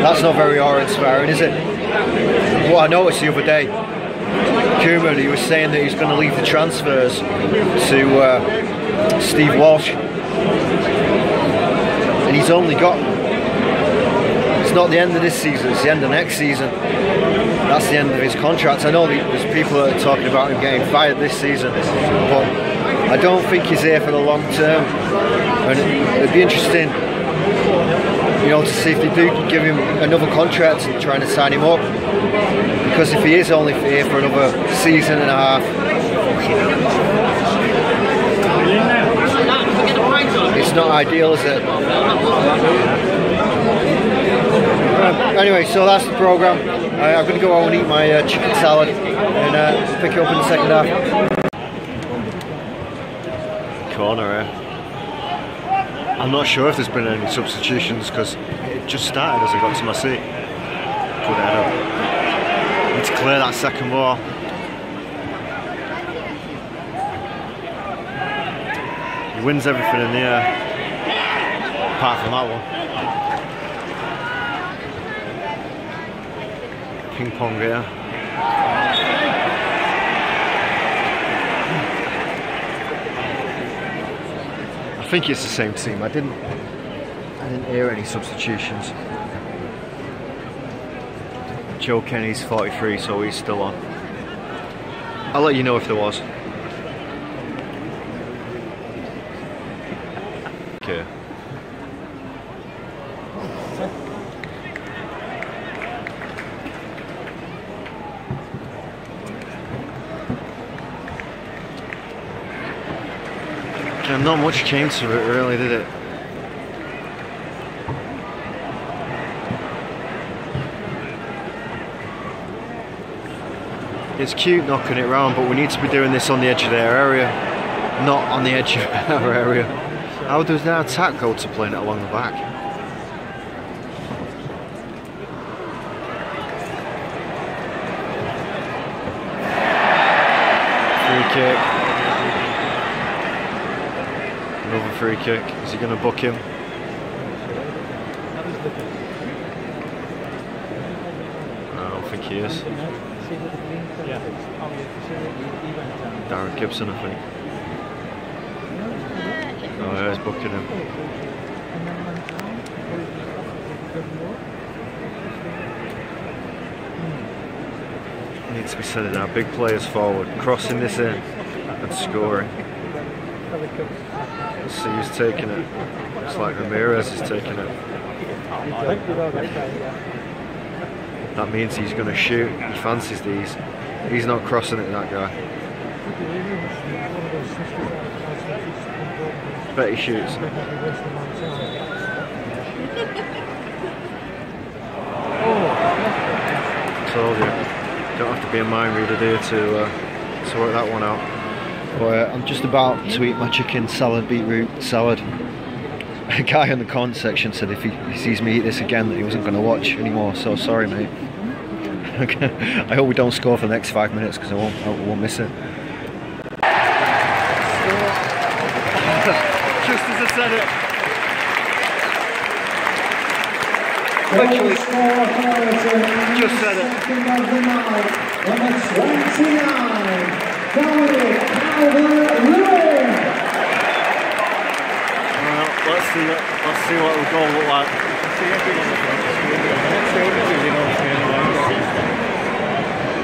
That's not very awe-inspiring, is it? What I noticed the other day, Koeman, he was saying that he's going to leave the transfers to Steve Walsh, and he's only got, it's not the end of this season, it's the end of next season. That's the end of his contract. I know there's people that are talking about him getting fired this season, but I don't think he's here for the long term, and it'd be interesting, you know, to see if they do give him another contract and trying to sign him up. Because if he is only here for another season and a half, it's not ideal, is it? Anyway, so that's the programme. I'm going to go out and eat my chicken salad and pick it up in the second half. Corner here. I'm not sure if there's been any substitutions because it just started as I got to my seat. Good header. Need to clear that second ball. He wins everything in the air, apart from that one. Ping pong here. I think it's the same team. I didn't hear any substitutions. Joe Kenny's 43, so he's still on. I'll let you know if there was. Okay. Not much came to it really, did it? It's cute knocking it round, but we need to be doing this on the edge of their area, not on the edge of our area. How does their attack go to playing it along the back? kick. Another free kick. Is he going to book him? I don't think he is. Darren Gibson, I think. Oh yeah, he's booking him. Needs to be sending our big players forward, crossing this in and scoring. Let's see who's taking it. Looks like Ramirez is taking it. That means he's going to shoot. He fancies these. He's not crossing it, that guy. Bet he shoots. Told you. Don't have to be a mind reader there to work that one out. But I'm just about to eat my chicken salad, beetroot salad. A guy in the comment section said if he sees me eat this again that he wasn't going to watch anymore, so sorry mate. I hope we don't score for the next 5 minutes because I won't miss it. Just as I said it. Literally. Just said it. Let's see what the goal look like.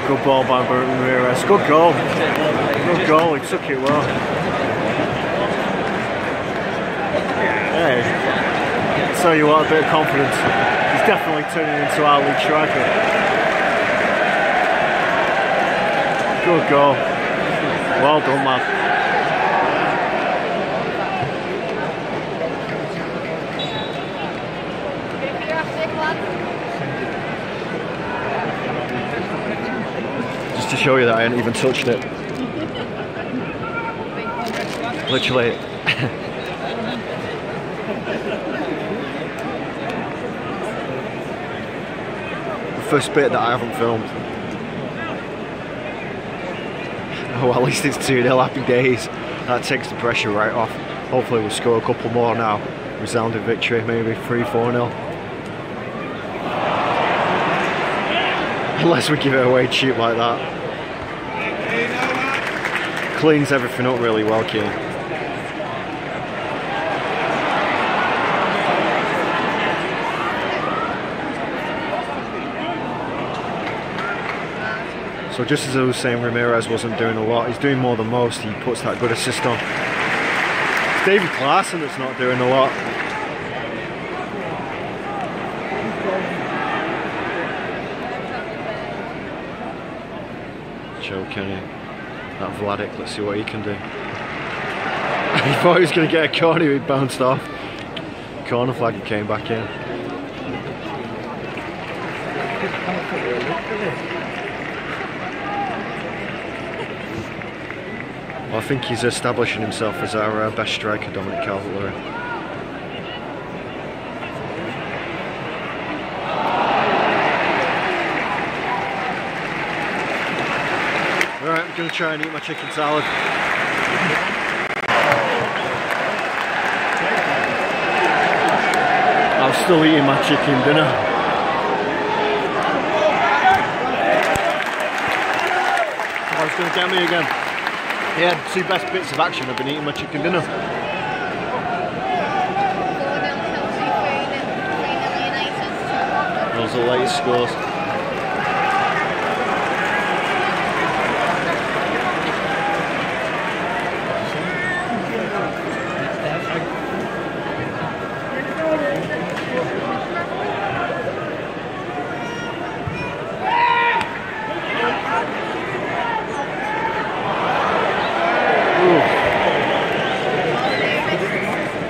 Good ball by Ramirez. Good goal. Good goal. He took it well. Hey, tell you what, a bit of confidence. He's definitely turning into our league striker. Good goal. Well done, man. Just to show you that I hadn't even touched it. Literally. The first bit that I haven't filmed. Oh, well, at least it's 2-0, happy days. That takes the pressure right off. Hopefully we'll score a couple more now. Resounding victory, maybe 3-4-0. Unless we give it away cheap like that. Cleans everything up really well, Keane. So just as I was saying, Ramirez wasn't doing a lot. He's doing more than most. He puts that good assist on. It's David Klaassen that's not doing a lot. Joe Kenny. That Vladic, let's see what he can do. He thought he was going to get a corner, he bounced off. Corner flag, he came back in. Well, I think he's establishing himself as our best striker, Dominic Calvert-Lewin. Alright, I'm going to try and eat my chicken salad. I'm still eating my chicken dinner. Oh, it's going to get me again. Yeah, the two best bits of action have been eating my chicken dinner. Those are the latest scores.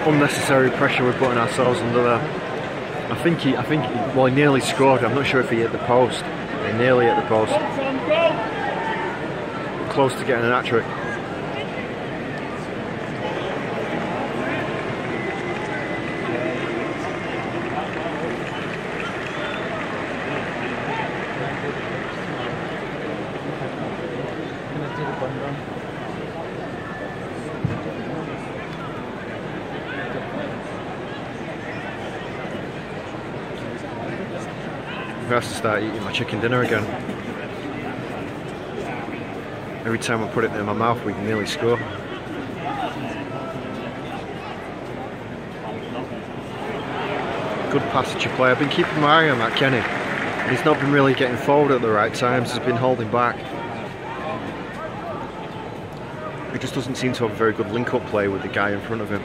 Unnecessary pressure we're putting ourselves under there. I think he nearly scored. I'm not sure if he hit the post. He nearly hit the post. Close to getting an hat-trick. have to start eating my chicken dinner again. Every time I put it in my mouth, we can nearly score. Good passage of play. I've been keeping my eye on that Kenny. He's not been really getting forward at the right times. He's been holding back. He just doesn't seem to have a very good link-up play with the guy in front of him.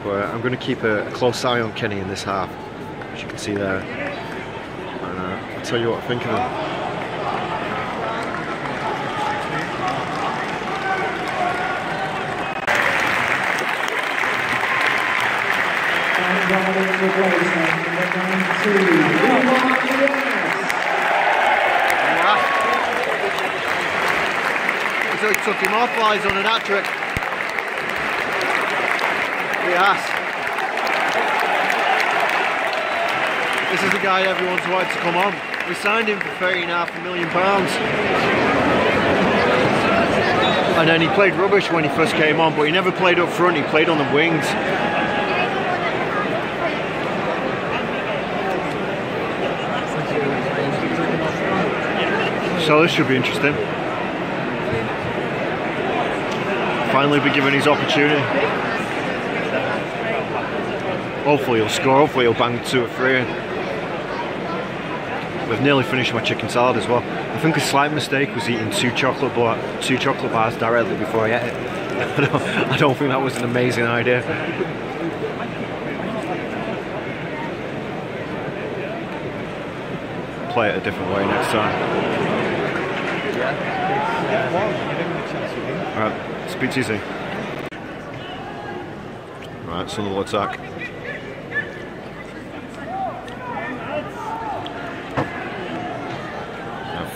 But I'm going to keep a close eye on Kenny in this half, as you can see there. And I'll tell you what I think of him. So he took him off while he's on an hat-trick. Niasse. This is the guy everyone's wanted to come on. We signed him for £13.5 million. And then he played rubbish when he first came on, but he never played up front, he played on the wings. So this should be interesting. Finally be given his opportunity. Hopefully he'll score, hopefully he'll bang 2 or 3 in. We've nearly finished my chicken salad as well. I think a slight mistake was eating 2 chocolate bars directly before I ate it. I don't think that was an amazing idea. Play it a different way next time. Alright, speak to you soon. Right, Sunderland attack.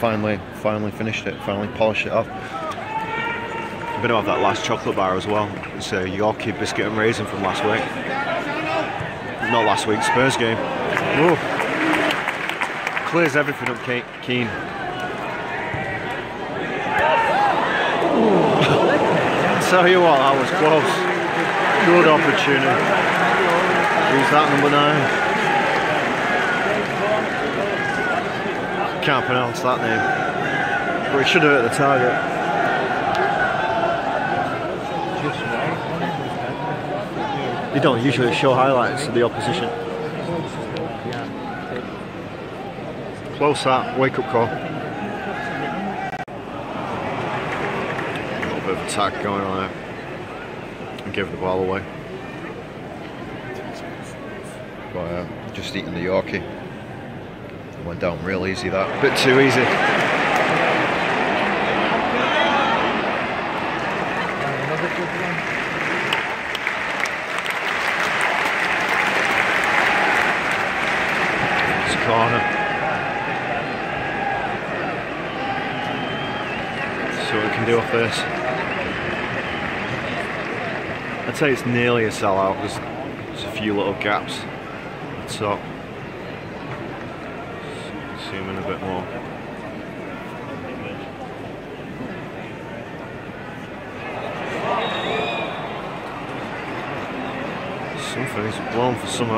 Finally finished it, finally polished it off. I'm going to have that last chocolate bar as well. It's a Yorkie biscuit and raisin from last week. Not last week, Spurs game. Ooh. Clears everything up, Keane. Tell you what, that was close. Good opportunity. Who's that, number 9? Can't pronounce that name, but he should have hit the target. They don't usually show highlights of the opposition. Close that, wake up call. A little bit of attack going on there. And give the ball away. But just eating the Yorkie. Went down real easy, that. A bit too easy. It's a corner. See what we can do off this. I'd say it's nearly a sellout. There's a few little gaps at the top. Zoom in a bit more. Something is blown for some. I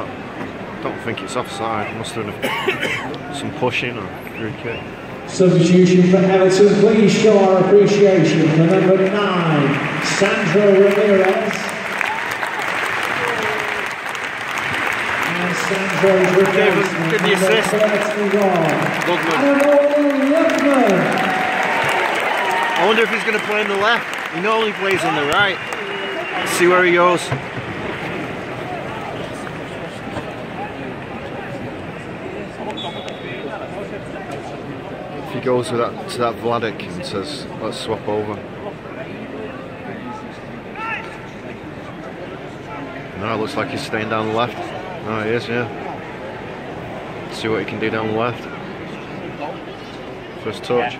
don't think it's offside. Must have been some pushing or free kick. Substitution for Everton. Please show our appreciation for number 9, Sandro Ramirez. Give the assist. I wonder if he's going to play on the left. He normally plays on the right. Let's see where he goes. If he goes with that to that Vladik and says, let's swap over. No, it looks like he's staying down the left. Oh, he is, yeah. Let's see what he can do down the left. First touch.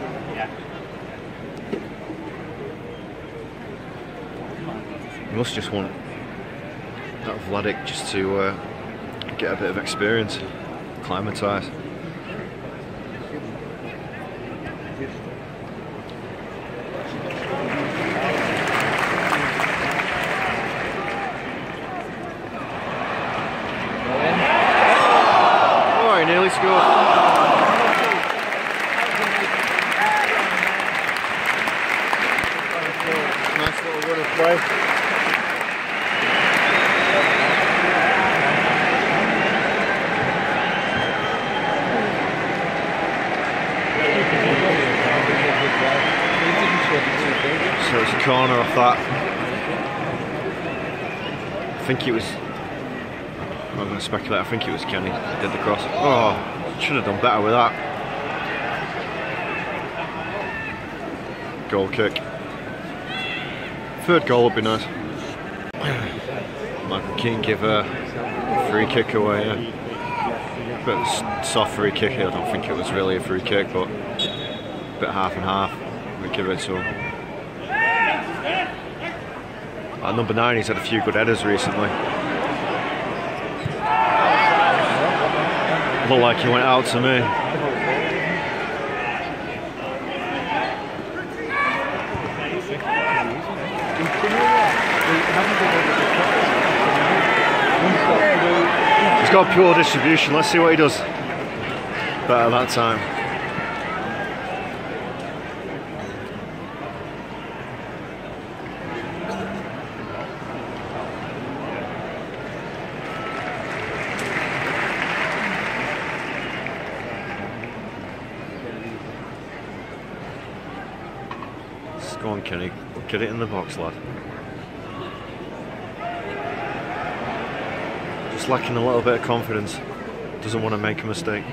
He must just want that Vladik just to get a bit of experience, acclimatise. little run of play. So it's a corner off that. I think it was, I'm not going to speculate, I think it was Kenny that did the cross. Oh, should have done better with that. Goal kick. Third goal would be nice. Michael Keane give a free kick away, yeah. Bit of soft free kick here, I don't think it was really a free kick, but a bit half and half. We give it to him. At number 9, he's had a few good headers recently. Looked like he went out to me. He's got pure distribution. Let's see what he does better that time. Go on, Kenny. Get it in the box, lad. Just lacking a little bit of confidence. Doesn't want to make a mistake.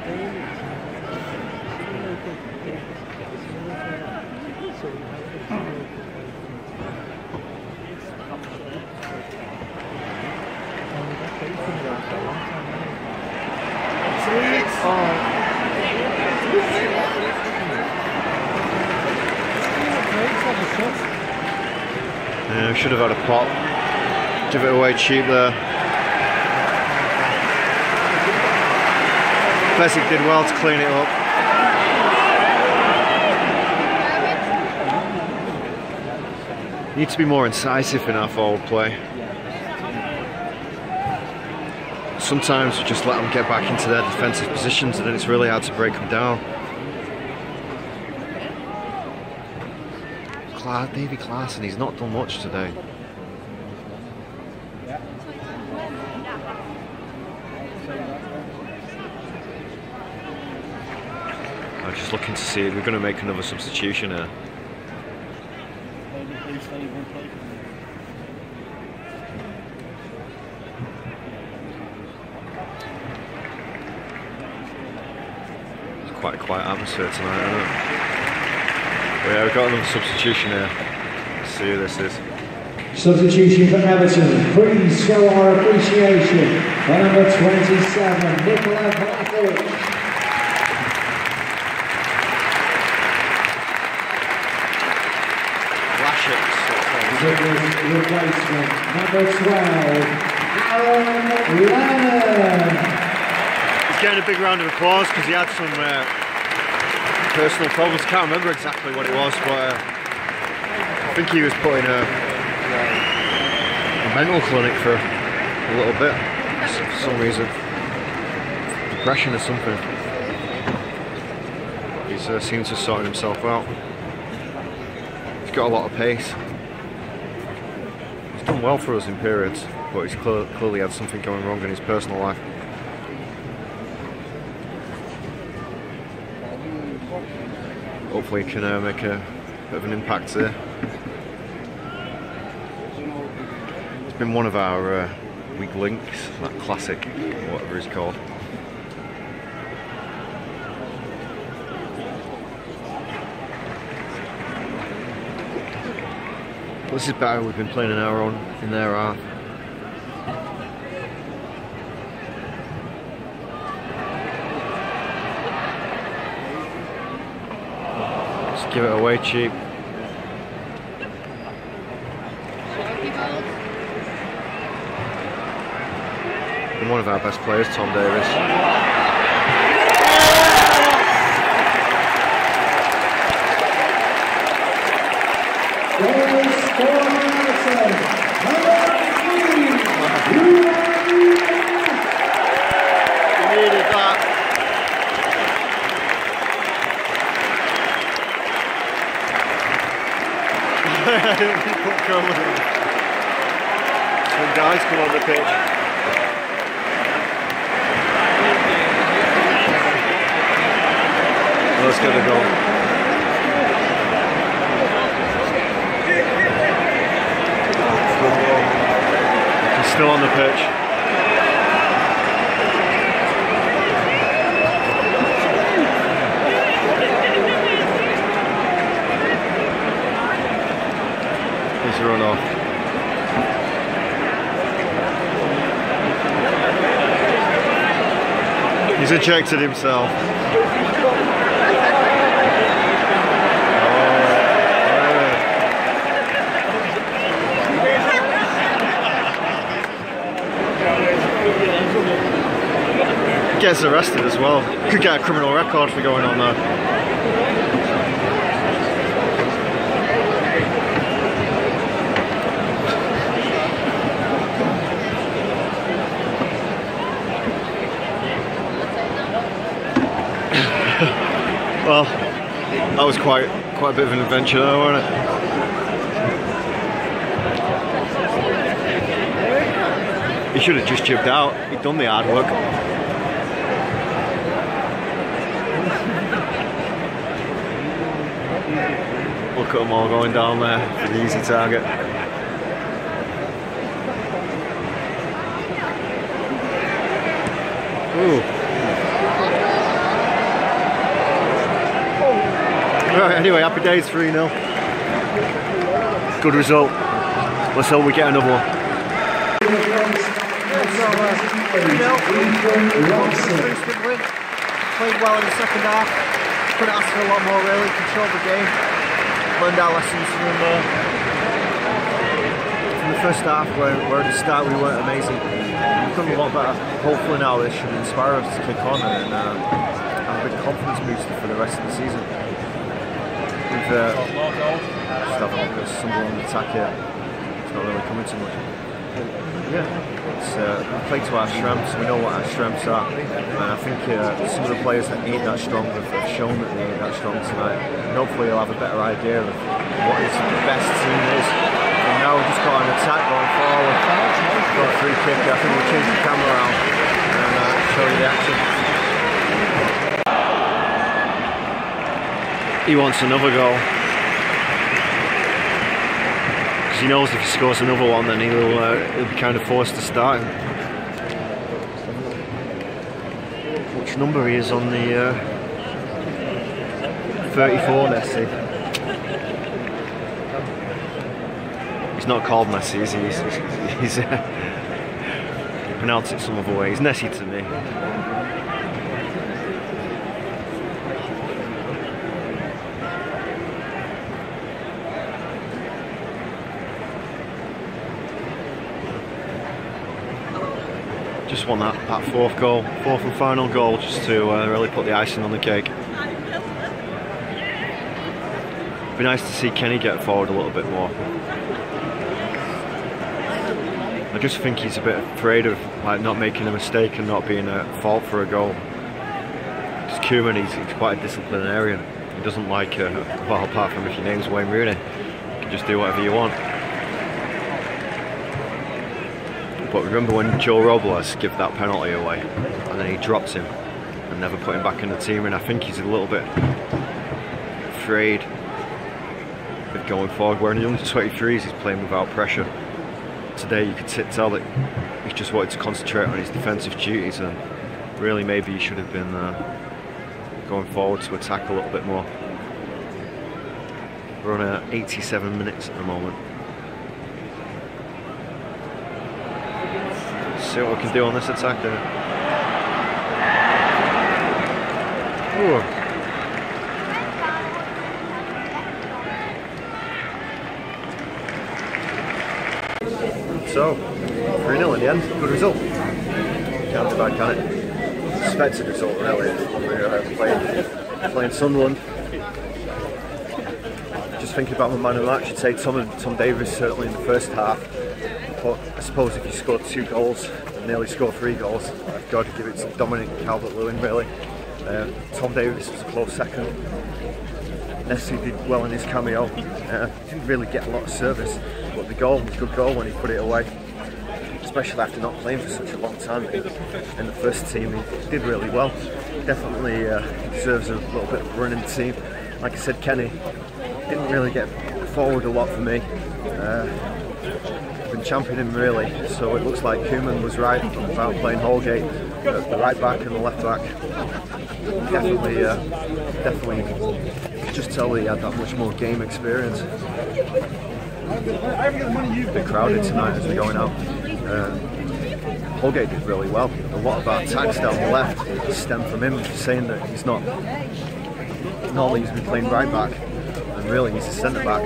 Yeah, we should have had a pop. Give it away cheap there. Besic did well to clean it up. Need to be more incisive in our forward play. Sometimes we just let them get back into their defensive positions and then it's really hard to break them down. Davy Klaassen, he's not done much today. I'm just looking to see if we're going to make another substitution here. It's quite a quiet atmosphere tonight, isn't it? Yeah, we've got another substitution here. Let's see who this is. Substitution for Everton. Please show our appreciation for number 27, Nicola Blackwood. Replacement, number 12, Aaron Lennon. He's getting a big round of applause because he had some personal problems. Can't remember exactly what it was, but I think he was put in a mental clinic for a little bit for some reason, depression or something. He's seems to have sorted himself out. He's got a lot of pace. He's done well for us in periods, but he's clearly had something going wrong in his personal life. Hopefully he can make a bit of an impact there. It's been one of our weak links, that classic, whatever it's called. This is better, we've been playing in our own, in their half. Give it away cheap. And one of our best players, Tom Davis. Needed that. When guys come on the pitch. Let's get a goal. He's still on the pitch. He's run off. He's ejected himself. Gets arrested as well. Could get a criminal record for going on there. Well, that was quite a bit of an adventure though, wasn't it? He should have just chipped out. He'd done the hard work. Look at them all going down there for the easy target. Ooh. Right, anyway, happy days, 3-0. Good result. Let's hope we get another one. Played well in the second half. Couldn't ask for a lot more really. Controlled the game. Learned our lessons from the first half where at the start we weren't amazing. We've done a lot better. Hopefully now this should inspire us to kick on and have a big confidence booster for the rest of the season. We've just have a look at Sunderland attack here. It's not really coming too much. Yeah, it's we play to our strengths. We know what our strengths are, and I think some of the players that ain't that strong have shown that they ain't that strong tonight. And hopefully you'll have a better idea of what the best team is. And now we've just got an attack going forward. We've got a free kick. I think we'll change the camera around and show you the action. He wants another goal. He knows if he scores another one, then he'll be kind of forced to start him. Which number he is on the 34, Niasse. He's not called Niasse, is he? He's he pronounced it some other way. He's Niasse to me. Just want that fourth and final goal, just to really put the icing on the cake. It'd be nice to see Kenny get forward a little bit more. I just think he's a bit afraid of not making a mistake and not being at fault for a goal. Because Koeman, he's quite a disciplinarian. He doesn't like, well, apart from if your name's Wayne Rooney, you can just do whatever you want. But remember when Joe Robles gave that penalty away and then he drops him and never put him back in the team, and I think he's a little bit afraid of going forward. Where in the under 23s he's playing without pressure. Today you could tell that he just wanted to concentrate on his defensive duties, and really maybe he should have been going forward to attack a little bit more. We're on 87 minutes at the moment. See what we can do on this attack there. Ooh. So, 3-0 in the end. Good result. Can't be bad, can it? Expected result really. Playing Sunderland. Just thinking about my man of the match, I'd say Tom Davies certainly in the first half. But I suppose if you score 2 goals and nearly score 3 goals, I've got to give it to Dominic Calvert-Lewin really. Tom Davies was a close second. Niasse did well in his cameo. Didn't really get a lot of service, but the goal was a good goal when he put it away. Especially after not playing for such a long time in the first team, he did really well. Definitely deserves a little bit of run in the team. Like I said, Kenny didn't really get forward a lot for me. Been championing him really, so it looks like Koeman was right about playing Holgate at the right back and the left back. Definitely just tell that he had that much more game experience. A bit crowded tonight as we're going out. Holgate did really well. A lot of our attacks down the left stem from him, saying that he's not normally he's been playing right back, and really he's a centre back.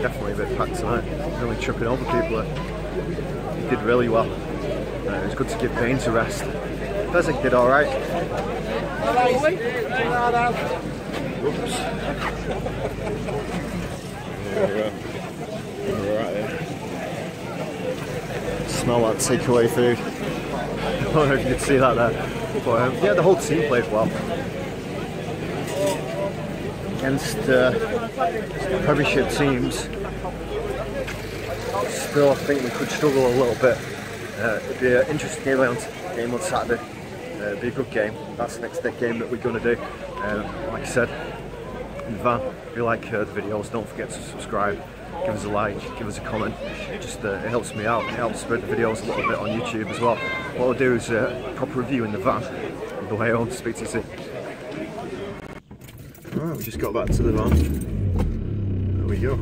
Definitely a bit packed tonight. Really tripping over people. He did really well. It was good to give Baines a rest. Bezic did alright. Oops. Smell that takeaway food. I don't know if you could see that there. But yeah, the whole team played well. Against Premiership teams, still I think we could struggle a little bit. It'd be an interesting game on Saturday. It'd be a good game. That's the next game that we're going to do. Like I said in the van, if you like the videos, don't forget to subscribe. Give us a like, give us a comment. Just it helps me out. It helps spread the videos a little bit on YouTube as well. What I'll do is a proper review in the van on the way home. Speak to you soon. Alright, we just got back to the van. There we go.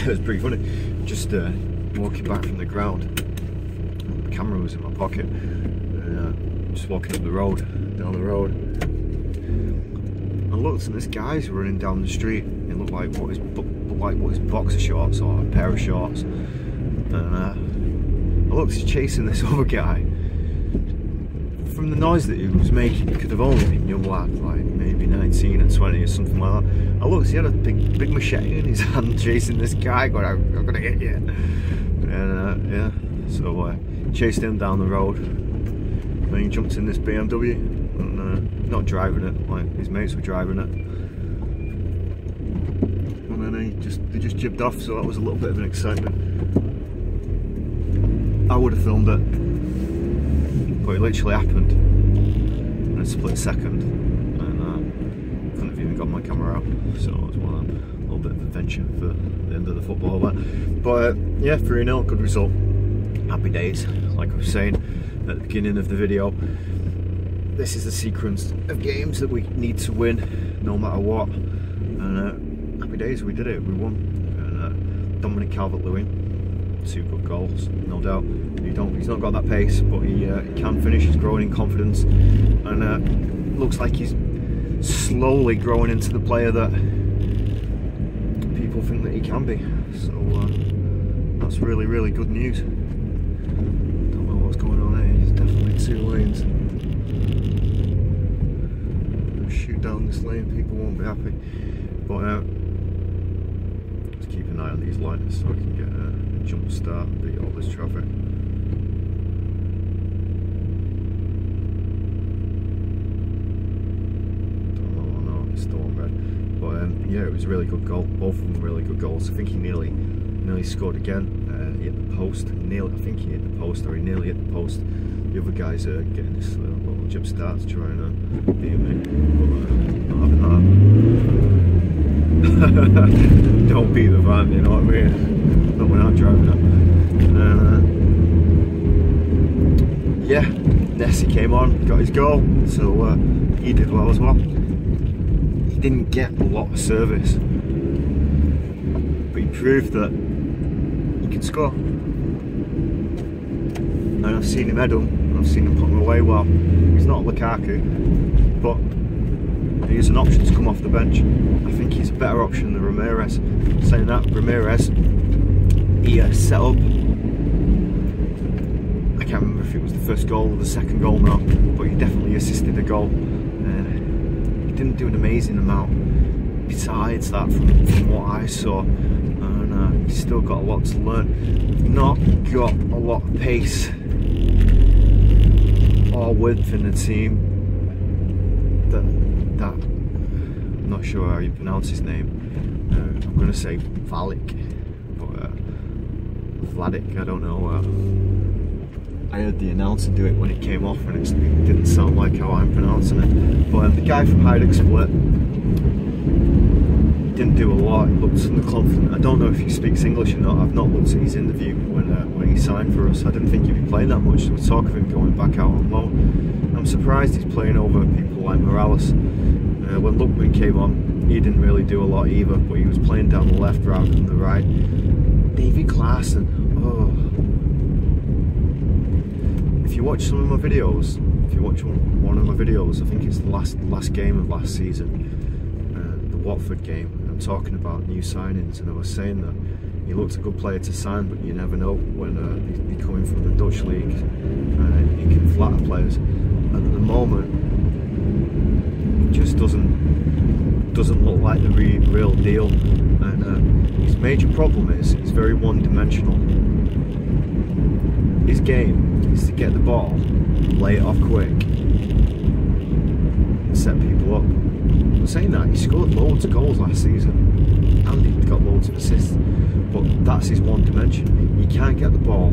It was pretty funny. Just walking back from the ground. The camera was in my pocket. Just walking up the road, down the road. I looked and this guy's running down the street. It looked like what his boxer shorts or a pair of shorts. And I looked, he's chasing this other guy. From the noise that he was making, he could have only been a young lad, like maybe 19 or 20 or something like that. I looked, he had a big machete in his hand chasing this guy, going, I'm gonna get you. And yeah, so chased him down the road. Then he jumped in this BMW, and not driving it, like his mates were driving it. And then they just jibbed off, so that was a little bit of an excitement. I would have filmed it, but it literally happened in a split second, and couldn't have even got my camera out, so it was one of them, a little bit of adventure for the end of the football there. But yeah, 3-0, good result. Happy days, like I was saying at the beginning of the video. This is the sequence of games that we need to win, no matter what. And happy days, we did it, we won. And Dominic Calvert-Lewin, 2 good goals, no doubt. He's not got that pace, but he can finish. He's growing in confidence, and looks like he's slowly growing into the player that people think that he can be. So that's really, really good news. Don't know what's going on here. There's definitely 2 lanes. Shoot down this lane, people won't be happy. But just keep an eye on these lights so I can get a jump start and beat all this traffic. Yeah, it was a really good goal. Both of them really good goals. I think he nearly scored again. He hit the post. I think he hit the post, or he nearly hit the post. The other guys are getting this little jump start to try and beat me. But not having that. Don't beat the van, you know what I mean? Not when I'm driving it. Yeah, Niasse came on, got his goal, so he did well as well. Didn't get a lot of service, but he proved that he can score. And I've seen him head them, and I've seen him put them away well. He's not Lukaku, but he's an option to come off the bench. I think he's a better option than Ramirez. Saying that, Ramirez, he set up, I can't remember if it was the first goal or the second goal now, but he definitely assisted a goal. Didn't do an amazing amount besides that from what I saw, and he's still got a lot to learn. Not got a lot of pace or width in the team that not sure how you pronounce his name. I'm going to say Valik, but Vladik, I don't know. I heard the announcer do it when it came off, and it didn't sound like how I'm pronouncing it. But the guy from Hajduk Split didn't do a lot. He looked underconfident. I don't know if he speaks English or not. I've not looked at his interview when he signed for us. I didn't think he'd be playing that much. There was talk of him going back out on loan. I'm surprised he's playing over people like Morales. When Lookman came on, he didn't really do a lot either, but he was playing down the left rather than the right. Davy Klaassen, oh. If you watch some of my videos, if you watch one of my videos, I think it's the last game of last season, the Watford game, and I'm talking about new signings, and I was saying that he looked a good player to sign, but you never know when he's coming from the Dutch league, and he can flatter players. And at the moment, it just doesn't look like the real deal, and his major problem is he's very one-dimensional. His game is to get the ball, lay it off quick, and set people up. I'm saying that, he scored loads of goals last season, and he got loads of assists, but that's his one dimension. He can't get the ball,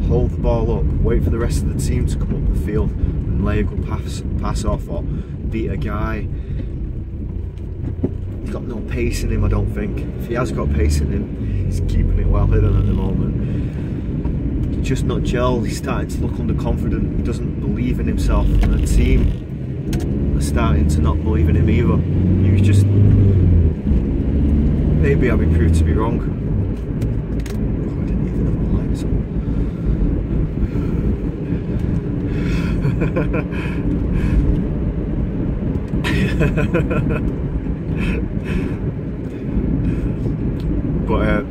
hold the ball up, wait for the rest of the team to come up the field, and lay a good pass off, or beat a guy. He's got no pace in him, I don't think. If he has got pace in him, he's keeping it well hidden at the moment. Just not gel. He's starting to look underconfident. He doesn't believe in himself, and the team are starting to not believe in him either. He was just, maybe I'll be proved to be wrong. Oh, I didn't even have my lights on. But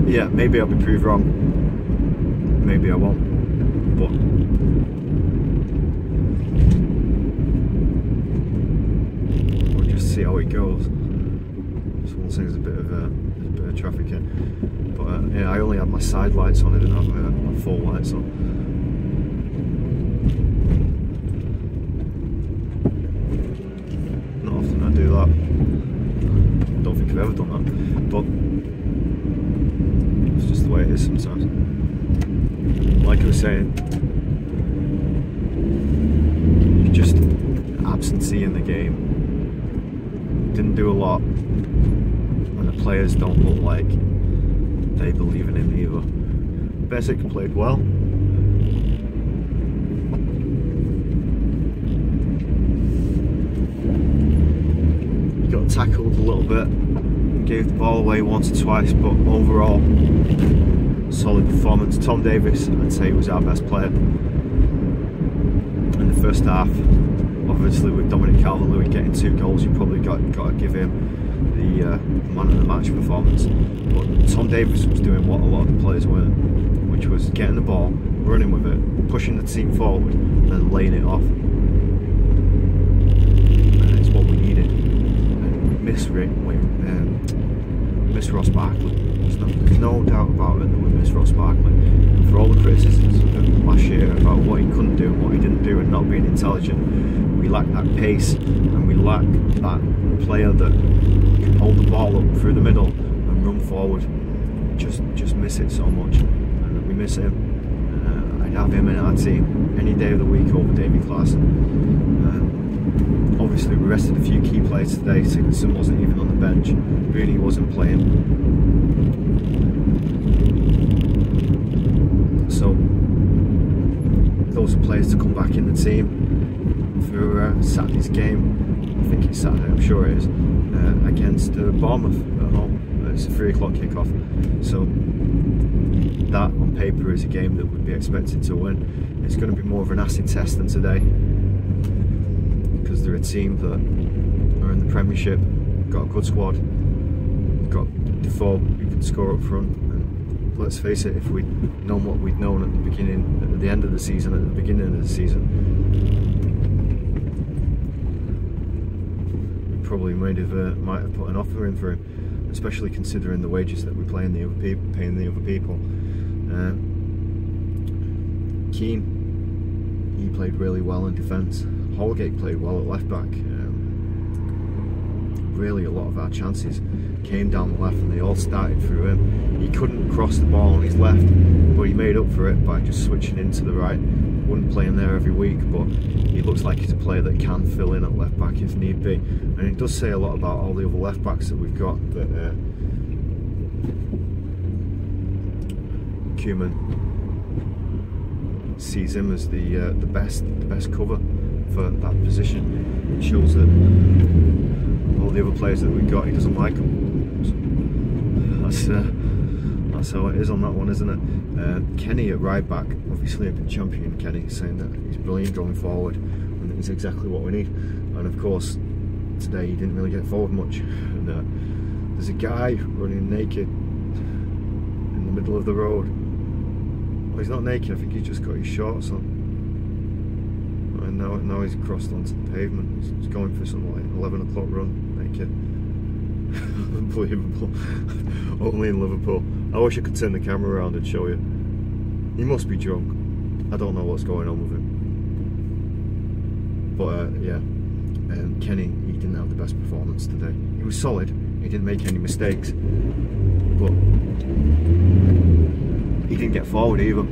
yeah, maybe I'll be proved wrong. Maybe I won't, but we'll just see how it goes. Someone says there's a bit of traffic in, but yeah, I only had my side lights on. I didn't have my full lights on. Not often I do that. I don't think I've ever done that, but it's just the way it is sometimes. Like I was saying, you're just absentee in the game. Didn't do a lot, and the players don't look like they believe in him either. Basic played well. He got tackled a little bit, gave the ball away once or twice, but overall, solid performance. Tom Davies, I'd say, was our best player in the first half. Obviously, with Dominic Calvert-Lewin getting 2 goals, you probably got to give him the man of the match performance. But Tom Davies was doing what a lot of the players weren't, which was getting the ball, running with it, pushing the team forward, and then laying it off. And it's what we needed. And miss Ross Barkley. There's no doubt about it that we miss Ross Barkley. And for all the criticisms of him last year about what he couldn't do and what he didn't do and not being intelligent, we lack that pace, and we lack that player that can hold the ball up through the middle and run forward. Just miss it so much, and we miss him. I'd have him in our team any day of the week over Davy Klaassen. Obviously, we rested a few key players today. Sigurdsson wasn't even on the bench. Rooney wasn't playing. So those are players to come back in the team for Saturday's game. I think it's Saturday, I'm sure it is, against Bournemouth at home. It's a 3 o'clock kickoff. So that on paper is a game that we'd be expected to win. It's going to be more of an acid test than today, because they're a team that are in the Premiership, got a good squad, got Defoe who can score up front. And let's face it, if we'd known what we'd known at the beginning, at the end of the season, at the beginning of the season, we probably might have put an offer in for him, especially considering the wages that we're paying the other people. Keane, he played really well in defence. Holgate played well at left back. really a lot of our chances came down the left, and they all started through him. He couldn't cross the ball on his left, but he made up for it by just switching into the right. Wouldn't play him there every week, but he looks like he's a player that can fill in at left back if need be. And it does say a lot about all the other left backs that we've got, that Koeman sees him as the best cover for that position. It shows that all the other players that we've got, he doesn't like them. That's how it is on that one, isn't it? Kenny at right back, obviously I've been championing Kenny, saying that he's brilliant going forward and that he's exactly what we need. And of course, today he didn't really get forward much. And there's a guy running naked in the middle of the road. Well, he's not naked, I think he's just got his shorts on. And now he's crossed onto the pavement. He's going for some like 11 o'clock run naked. Unbelievable. Only in Liverpool. I wish I could turn the camera around and show you. He must be drunk. I don't know what's going on with him. But yeah, Kenny, he didn't have the best performance today. He was solid. He didn't make any mistakes. But he didn't get forward either.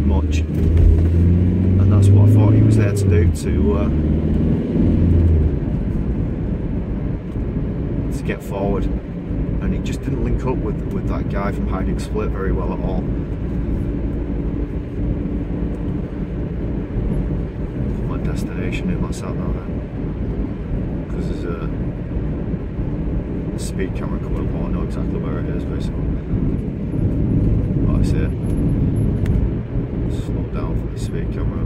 Much. And that's what I thought he was there to do, to get forward. And he just didn't link up with that guy from hiding split very well at all. Put my destination in, that's out now then. Because there's a speed camera coming up, I know exactly where it is basically. But I see it. Slow down for the speed camera.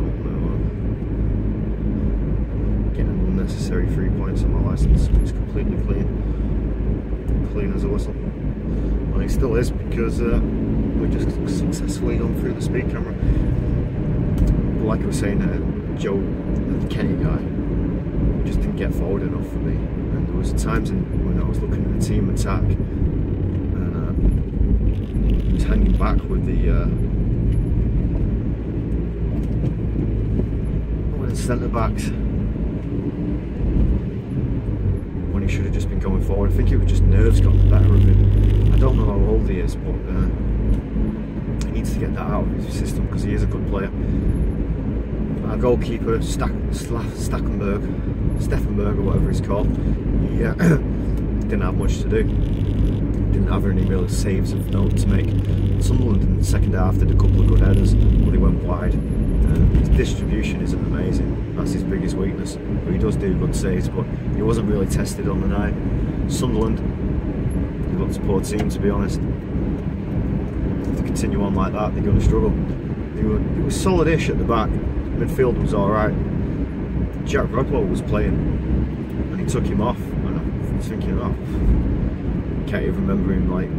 Getting unnecessary 3 points on my licence. It's completely clean. Clean as a whistle, and it still is, because we just successfully gone through the speed camera. But like I was saying, Joe, the Kenny guy, just didn't get forward enough for me. And there was times when I was looking at the team attack, and he was hanging back with the centre backs. He should have just been going forward. I think it was just nerves got the better of him. I don't know how old he is, but he needs to get that out of his system, because he is a good player. Our goalkeeper, Steffenberg, or whatever he's called, he didn't have much to do. Didn't have any real saves of note to make. Sunderland in the second half did a couple of good headers, but he went wide. His distribution isn't amazing. That's his biggest weakness. But he does do good saves, but he wasn't really tested on the night. Sunderland, they've got a poor team, to be honest. If they continue on like that, they're going to struggle. It was solid-ish at the back. Midfield was alright. Jack Rodwell was playing, and he took him off. And I was thinking, oh, can't even remember him, like,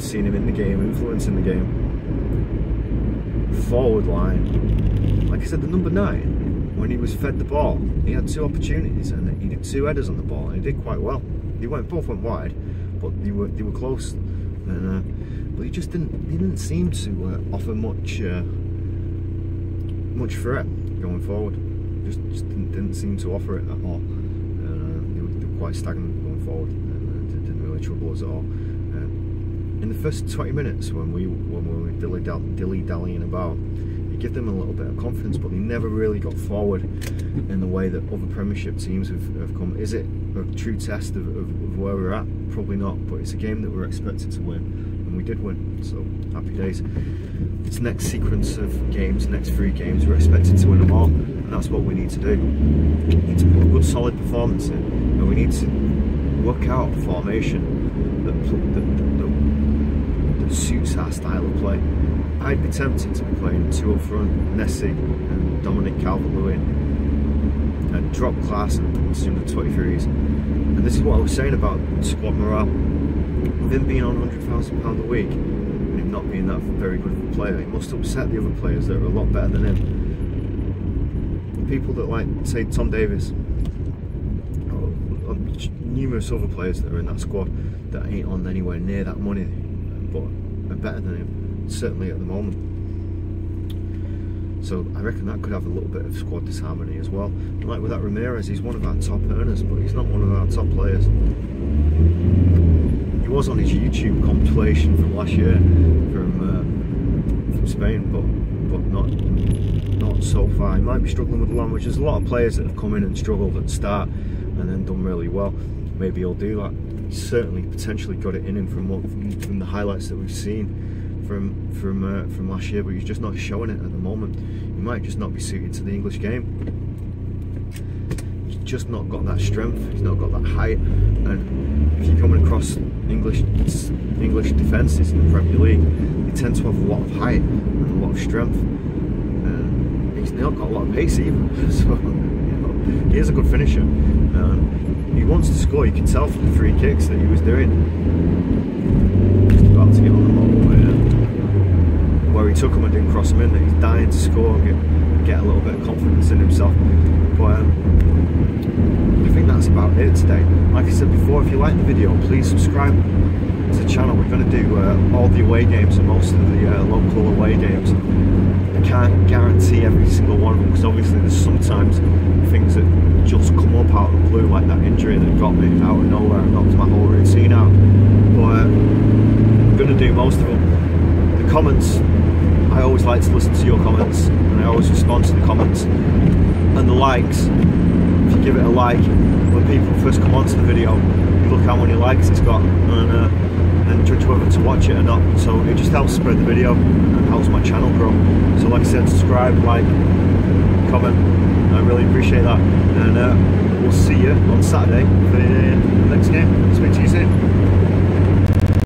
seeing him in the game, influencing the game. Forward line, like I said, the number 9, when he was fed the ball, he had 2 opportunities and he did 2 headers on the ball, and he did quite well. Both went wide, but they were close. And but he didn't seem to offer much threat going forward. Just didn't seem to offer it at all. They were quite stagnant going forward, and didn't really trouble us at all. In the first 20 minutes, when we were dilly-dallying about, you give them a little bit of confidence, but they never really got forward in the way that other Premiership teams have come. Is it a true test of where we're at? Probably not, but it's a game that we're expected to win, and we did win, so happy days. This next sequence of games, next 3 games, we're expected to win them all, and that's what we need to do. We need to put a good solid performance in, and we need to work out a formation that suits our style of play. I'd be tempted to be playing 2 up front, Niasse and Dominic Calvert-Lewin, and drop class and assume the 23s. And this is what I was saying about squad morale. With him being on £100,000 a week, and him not being that very good of a player, it must upset the other players that are a lot better than him. People that, like, say, Tom Davies, or numerous other players that are in that squad that ain't on anywhere near that money, but are better than him, certainly at the moment. So I reckon that could have a little bit of squad disharmony as well. And like with that Ramirez, he's one of our top earners, but he's not one of our top players. He was on his YouTube compilation from last year from Spain, but not so far. He might be struggling with the language. There's a lot of players that have come in and struggled at the start and then done really well. Maybe he'll do that. He's certainly potentially got it in him from the highlights that we've seen from last year, but he's just not showing it at the moment. He might just not be suited to the English game. He's just not got that strength. He's not got that height, and if you're coming across English defences in the Premier League, they tend to have a lot of height and a lot of strength. He's not got a lot of pace either, so he is a good finisher. He wants to score. You can tell from the free kicks that he was doing. Just about to get on the moment where he took him and didn't cross him in, that he's dying to score and get a little bit of confidence in himself. But I think that's about it today. Like I said before, if you like the video, please subscribe to the channel. We're going to do all the away games and most of the local away games. I can't guarantee every single one of them, because obviously there's sometimes things that just come up out of the blue, like that injury that got me out of nowhere and knocked my whole routine out. But I'm going to do most of them. The comments, I always like to listen to your comments, and I always respond to the comments. And the likes, if you give it a like, when people first come onto the video, you look how many likes it's got, and judge whether to watch it or not. So it just helps spread the video and helps my channel grow. So like I said, subscribe, like, comment. I really appreciate that. And we'll see you on Saturday for the next game. Speak to you soon.